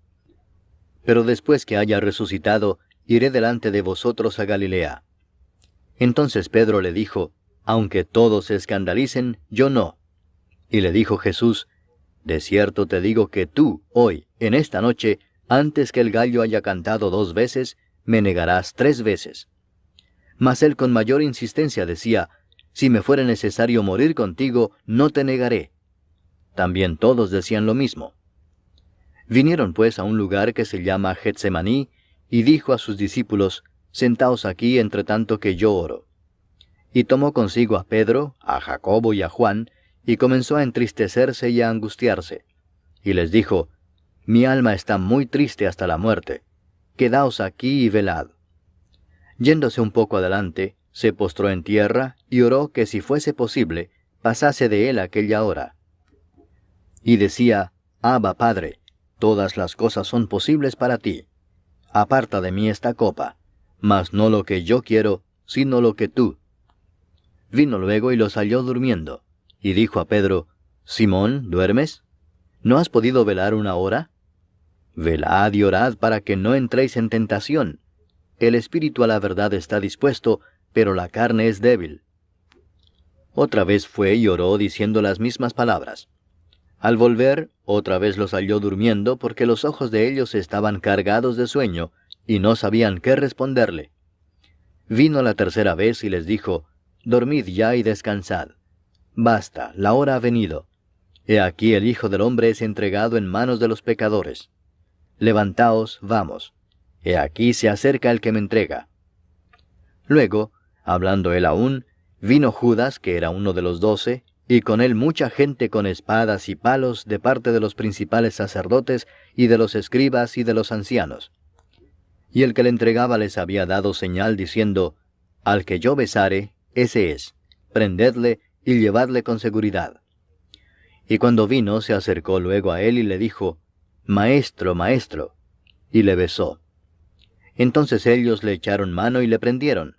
Pero después que haya resucitado, iré delante de vosotros a Galilea. Entonces Pedro le dijo, Aunque todos se escandalicen, yo no. Y le dijo Jesús, De cierto te digo que tú, hoy, en esta noche, antes que el gallo haya cantado 2 veces, me negarás 3 veces. Mas él con mayor insistencia decía, Si me fuere necesario morir contigo, no te negaré. También todos decían lo mismo. Vinieron pues a un lugar que se llama Getsemaní, y dijo a sus discípulos, Sentaos aquí entre tanto que yo oro. Y tomó consigo a Pedro, a Jacobo y a Juan, y comenzó a entristecerse y a angustiarse. Y les dijo, Mi alma está muy triste hasta la muerte. Quedaos aquí y velad. Yéndose un poco adelante, se postró en tierra y oró que si fuese posible, pasase de él aquella hora. Y decía, Abba, Padre, todas las cosas son posibles para ti. Aparta de mí esta copa, mas no lo que yo quiero, sino lo que tú. Vino luego y los halló durmiendo, y dijo a Pedro, Simón, ¿duermes? ¿No has podido velar 1 hora? Velad y orad para que no entréis en tentación. El espíritu a la verdad está dispuesto, pero la carne es débil. Otra vez fue y oró diciendo las mismas palabras. Al volver, otra vez los halló durmiendo, porque los ojos de ellos estaban cargados de sueño, y no sabían qué responderle. Vino la tercera vez y les dijo, Dormid ya y descansad. Basta, la hora ha venido. He aquí el Hijo del Hombre es entregado en manos de los pecadores. Levantaos, vamos. He aquí se acerca el que me entrega. Luego, hablando él aún, vino Judas, que era uno de los 12, y con él mucha gente con espadas y palos de parte de los principales sacerdotes y de los escribas y de los ancianos. Y el que le entregaba les había dado señal diciendo, Al que yo besare, ese es, prendedle y llevadle con seguridad. Y cuando vino, se acercó luego a él y le dijo, Maestro, Maestro, y le besó. Entonces ellos le echaron mano y le prendieron.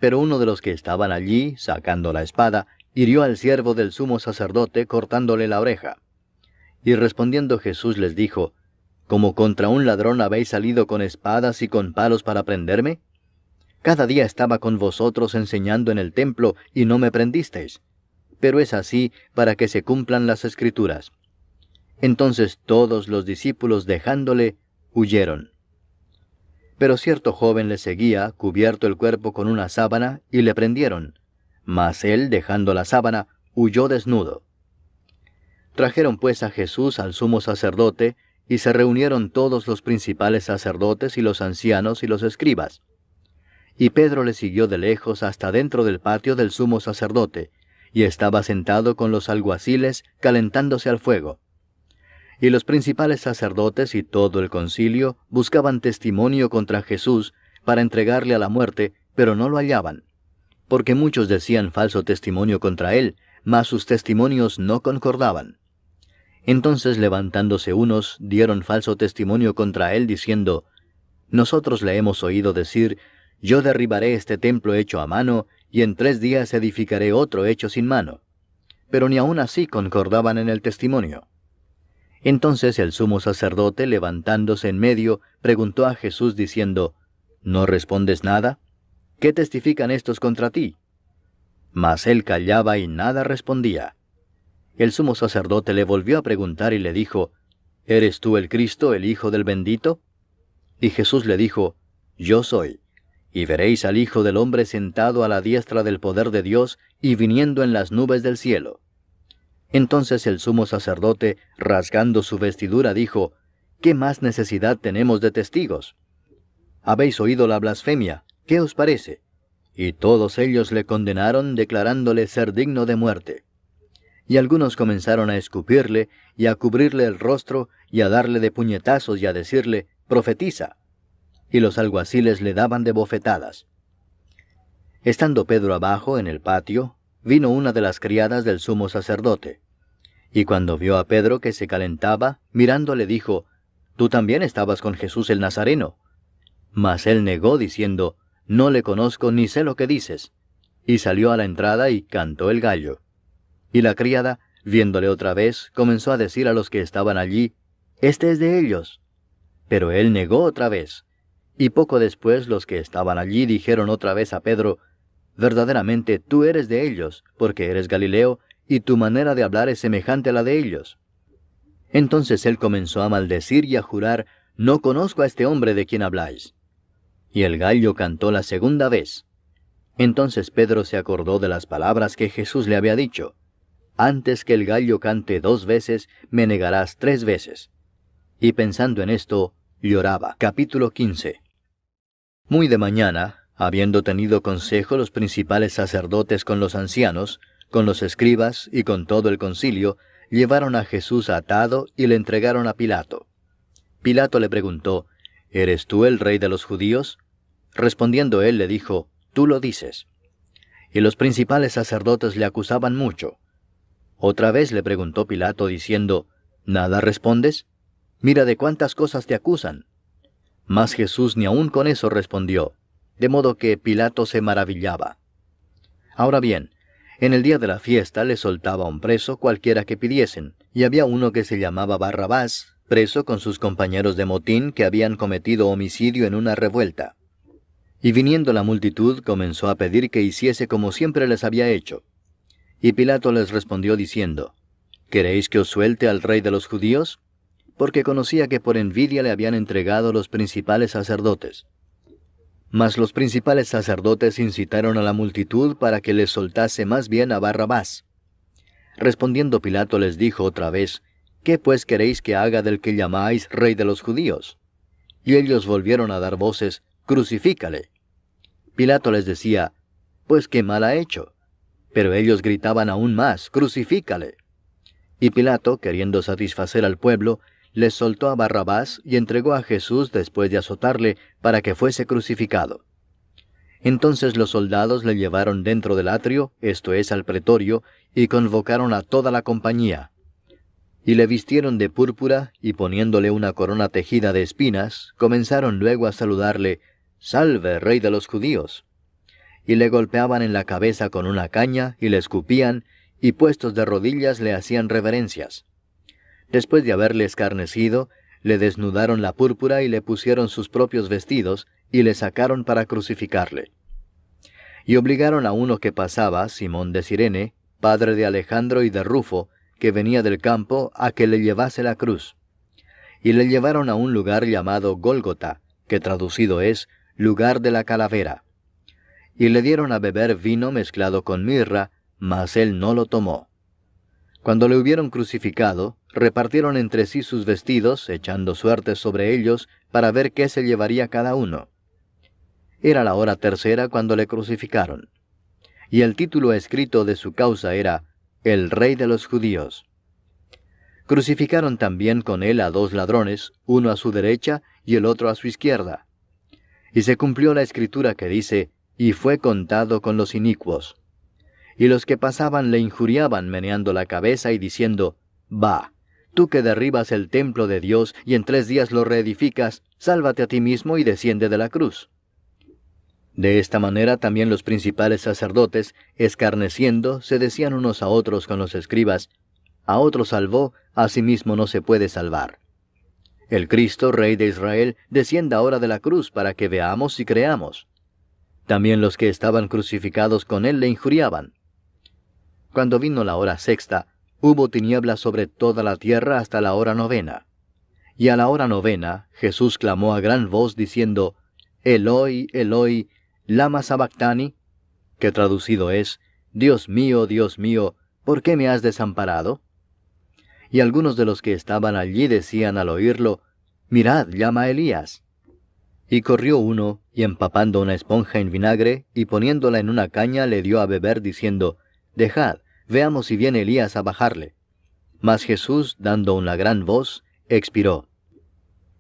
Pero uno de los que estaban allí, sacando la espada, hirió al siervo del sumo sacerdote, cortándole la oreja. Y respondiendo Jesús les dijo, ¿Como contra un ladrón habéis salido con espadas y con palos para prenderme? Cada día estaba con vosotros enseñando en el templo, y no me prendisteis. Pero es así para que se cumplan las Escrituras. Entonces todos los discípulos, dejándole, huyeron. Pero cierto joven le seguía, cubierto el cuerpo con una sábana, y le prendieron. Mas él, dejando la sábana, huyó desnudo. Trajeron pues a Jesús al sumo sacerdote, y se reunieron todos los principales sacerdotes y los ancianos y los escribas. Y Pedro le siguió de lejos hasta dentro del patio del sumo sacerdote, y estaba sentado con los alguaciles, calentándose al fuego. Y los principales sacerdotes y todo el concilio buscaban testimonio contra Jesús para entregarle a la muerte, pero no lo hallaban, porque muchos decían falso testimonio contra él, mas sus testimonios no concordaban. Entonces levantándose unos, dieron falso testimonio contra él, diciendo, Nosotros le hemos oído decir, Yo derribaré este templo hecho a mano, y en 3 días edificaré otro hecho sin mano. Pero ni aun así concordaban en el testimonio. Entonces el sumo sacerdote, levantándose en medio, preguntó a Jesús diciendo, ¿No respondes nada? ¿Qué testifican estos contra ti? Mas él callaba y nada respondía. El sumo sacerdote le volvió a preguntar y le dijo, ¿Eres tú el Cristo, el Hijo del Bendito? Y Jesús le dijo, Yo soy. Y veréis al Hijo del Hombre sentado a la diestra del poder de Dios y viniendo en las nubes del cielo. Entonces el sumo sacerdote, rasgando su vestidura, dijo, ¿qué más necesidad tenemos de testigos? Habéis oído la blasfemia, ¿qué os parece? Y todos ellos le condenaron, declarándole ser digno de muerte. Y algunos comenzaron a escupirle, y a cubrirle el rostro, y a darle de puñetazos, y a decirle, profetiza. Y los alguaciles le daban de bofetadas. Estando Pedro abajo en el patio, vino una de las criadas del sumo sacerdote. Y cuando vio a Pedro que se calentaba, mirándole dijo, «Tú también estabas con Jesús el Nazareno». Mas él negó, diciendo, «No le conozco ni sé lo que dices». Y salió a la entrada y cantó el gallo. Y la criada, viéndole otra vez, comenzó a decir a los que estaban allí, «Este es de ellos». Pero él negó otra vez. Y poco después los que estaban allí dijeron otra vez a Pedro, «Verdaderamente tú eres de ellos, porque eres Galileo, y tu manera de hablar es semejante a la de ellos». Entonces él comenzó a maldecir y a jurar, «No conozco a este hombre de quien habláis». Y el gallo cantó la segunda vez. Entonces Pedro se acordó de las palabras que Jesús le había dicho, «Antes que el gallo cante 2 veces, me negarás 3 veces». Y pensando en esto, lloraba. Capítulo 15. Muy de mañana, habiendo tenido consejo los principales sacerdotes con los ancianos, con los escribas y con todo el concilio, llevaron a Jesús atado y le entregaron a Pilato. Pilato le preguntó, «¿Eres tú el rey de los judíos?» Respondiendo él le dijo, «Tú lo dices». Y los principales sacerdotes le acusaban mucho. Otra vez le preguntó Pilato diciendo, «¿Nada respondes? Mira de cuántas cosas te acusan». Mas Jesús ni aun con eso respondió, de modo que Pilato se maravillaba. Ahora bien, en el día de la fiesta le soltaba un preso cualquiera que pidiesen, y había uno que se llamaba Barrabás, preso con sus compañeros de motín que habían cometido homicidio en una revuelta. Y viniendo la multitud comenzó a pedir que hiciese como siempre les había hecho. Y Pilato les respondió diciendo, «¿Queréis que os suelte al rey de los judíos?» Porque conocía que por envidia le habían entregado los principales sacerdotes. Mas los principales sacerdotes incitaron a la multitud para que les soltase más bien a Barrabás. Respondiendo Pilato les dijo otra vez, «¿Qué pues queréis que haga del que llamáis rey de los judíos?» Y ellos volvieron a dar voces, «Crucifícale». Pilato les decía, «Pues qué mal ha hecho». Pero ellos gritaban aún más, «Crucifícale». Y Pilato, queriendo satisfacer al pueblo, les soltó a Barrabás y entregó a Jesús después de azotarle para que fuese crucificado. Entonces los soldados le llevaron dentro del atrio, esto es, al pretorio, y convocaron a toda la compañía. Y le vistieron de púrpura, y poniéndole una corona tejida de espinas, comenzaron luego a saludarle, «Salve, rey de los judíos». Y le golpeaban en la cabeza con una caña, y le escupían, y puestos de rodillas le hacían reverencias. Después de haberle escarnecido, le desnudaron la púrpura y le pusieron sus propios vestidos, y le sacaron para crucificarle. Y obligaron a uno que pasaba, Simón de Cirene, padre de Alejandro y de Rufo, que venía del campo, a que le llevase la cruz. Y le llevaron a un lugar llamado Gólgota, que traducido es, lugar de la calavera. Y le dieron a beber vino mezclado con mirra, mas él no lo tomó. Cuando le hubieron crucificado, repartieron entre sí sus vestidos, echando suertes sobre ellos, para ver qué se llevaría cada uno. Era la hora tercera cuando le crucificaron. Y el título escrito de su causa era, «El Rey de los Judíos». Crucificaron también con él a 2 ladrones, uno a su derecha y el otro a su izquierda. Y se cumplió la escritura que dice, «Y fue contado con los inicuos». Y los que pasaban le injuriaban meneando la cabeza y diciendo, «Va, tú que derribas el templo de Dios y en 3 días lo reedificas, sálvate a ti mismo y desciende de la cruz». De esta manera también los principales sacerdotes, escarneciendo, se decían unos a otros con los escribas, «A otro salvó, a sí mismo no se puede salvar». El Cristo, Rey de Israel, descienda ahora de la cruz para que veamos y creamos. También los que estaban crucificados con él le injuriaban. Cuando vino la hora sexta, hubo tinieblas sobre toda la tierra hasta la hora 9. Y a la hora 9, Jesús clamó a gran voz diciendo, «Eloi, Eloi, lama sabactani», que traducido es, Dios mío, ¿por qué me has desamparado?» Y algunos de los que estaban allí decían al oírlo, mirad, llama a Elías. Y corrió uno, y empapando una esponja en vinagre, y poniéndola en una caña, le dio a beber, diciendo, Dejad, veamos si viene Elías a bajarle. Mas Jesús, dando una gran voz, expiró.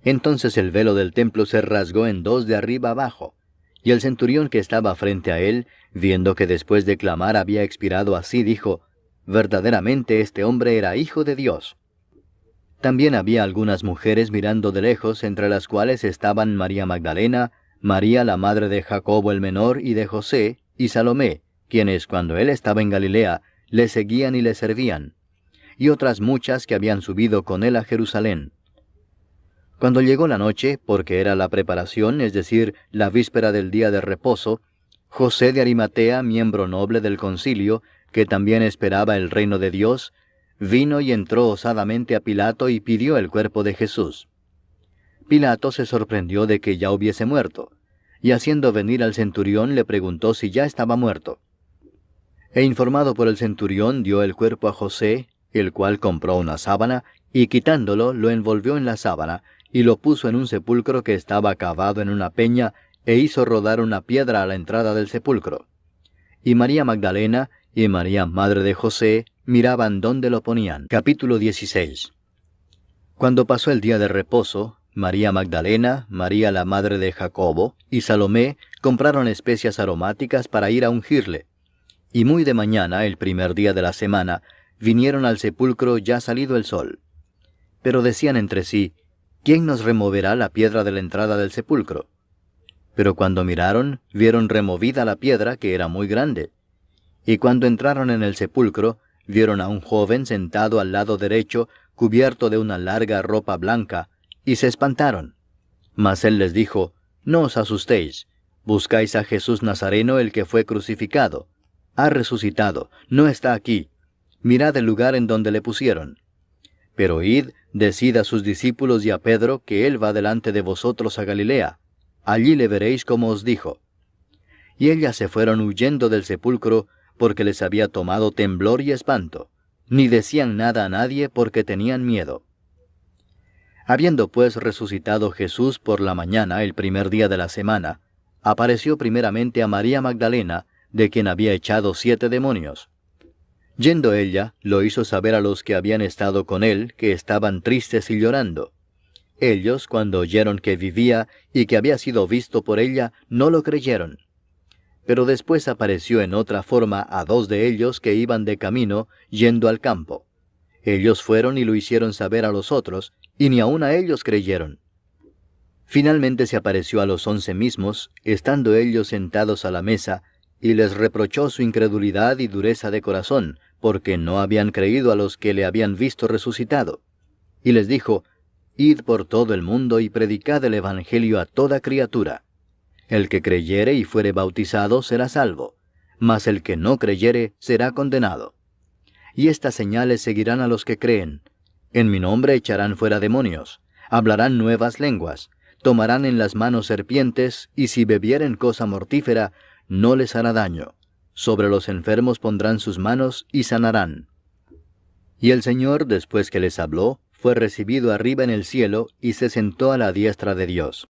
Entonces el velo del templo se rasgó en dos de arriba abajo, y el centurión que estaba frente a él, viendo que después de clamar había expirado así, dijo, verdaderamente este hombre era hijo de Dios. También había algunas mujeres mirando de lejos, entre las cuales estaban María Magdalena, María la madre de Jacobo el menor y de José, y Salomé, quienes cuando él estaba en Galilea, le seguían y le servían, y otras muchas que habían subido con él a Jerusalén. Cuando llegó la noche, porque era la preparación, es decir, la víspera del día de reposo, José de Arimatea, miembro noble del concilio, que también esperaba el reino de Dios, vino y entró osadamente a Pilato y pidió el cuerpo de Jesús. Pilato se sorprendió de que ya hubiese muerto, y haciendo venir al centurión le preguntó si ya estaba muerto. E informado por el centurión, dio el cuerpo a José, el cual compró una sábana, y quitándolo, lo envolvió en la sábana, y lo puso en un sepulcro que estaba cavado en una peña, e hizo rodar una piedra a la entrada del sepulcro. Y María Magdalena y María, madre de José, miraban dónde lo ponían. Capítulo 16. Cuando pasó el día de reposo, María Magdalena, María la madre de Jacobo, y Salomé compraron especias aromáticas para ir a ungirle. Y muy de mañana, el primer día de la semana, vinieron al sepulcro ya salido el sol. Pero decían entre sí, ¿quién nos removerá la piedra de la entrada del sepulcro? Pero cuando miraron, vieron removida la piedra, que era muy grande. Y cuando entraron en el sepulcro, vieron a un joven sentado al lado derecho, cubierto de una larga ropa blanca, y se espantaron. Mas él les dijo, no os asustéis, buscáis a Jesús Nazareno, el que fue crucificado. Ha resucitado, no está aquí. Mirad el lugar en donde le pusieron. Pero id, decid a sus discípulos y a Pedro que él va delante de vosotros a Galilea. Allí le veréis como os dijo. Y ellas se fueron huyendo del sepulcro, porque les había tomado temblor y espanto. Ni decían nada a nadie porque tenían miedo. Habiendo pues resucitado Jesús por la mañana, el primer día de la semana, apareció primeramente a María Magdalena, de quien había echado 7 demonios. Yendo ella, lo hizo saber a los que habían estado con él, que estaban tristes y llorando. Ellos, cuando oyeron que vivía y que había sido visto por ella, no lo creyeron. Pero después apareció en otra forma a 2 de ellos que iban de camino, yendo al campo. Ellos fueron y lo hicieron saber a los otros, y ni aun a ellos creyeron. Finalmente se apareció a los 11 mismos, estando ellos sentados a la mesa, y les reprochó su incredulidad y dureza de corazón, porque no habían creído a los que le habían visto resucitado. Y les dijo, Id por todo el mundo y predicad el evangelio a toda criatura. El que creyere y fuere bautizado será salvo, mas el que no creyere será condenado. Y estas señales seguirán a los que creen. En mi nombre echarán fuera demonios, hablarán nuevas lenguas, tomarán en las manos serpientes, y si bebieren cosa mortífera, no les hará daño. Sobre los enfermos pondrán sus manos y sanarán. Y el Señor, después que les habló, fue recibido arriba en el cielo, y se sentó a la diestra de Dios.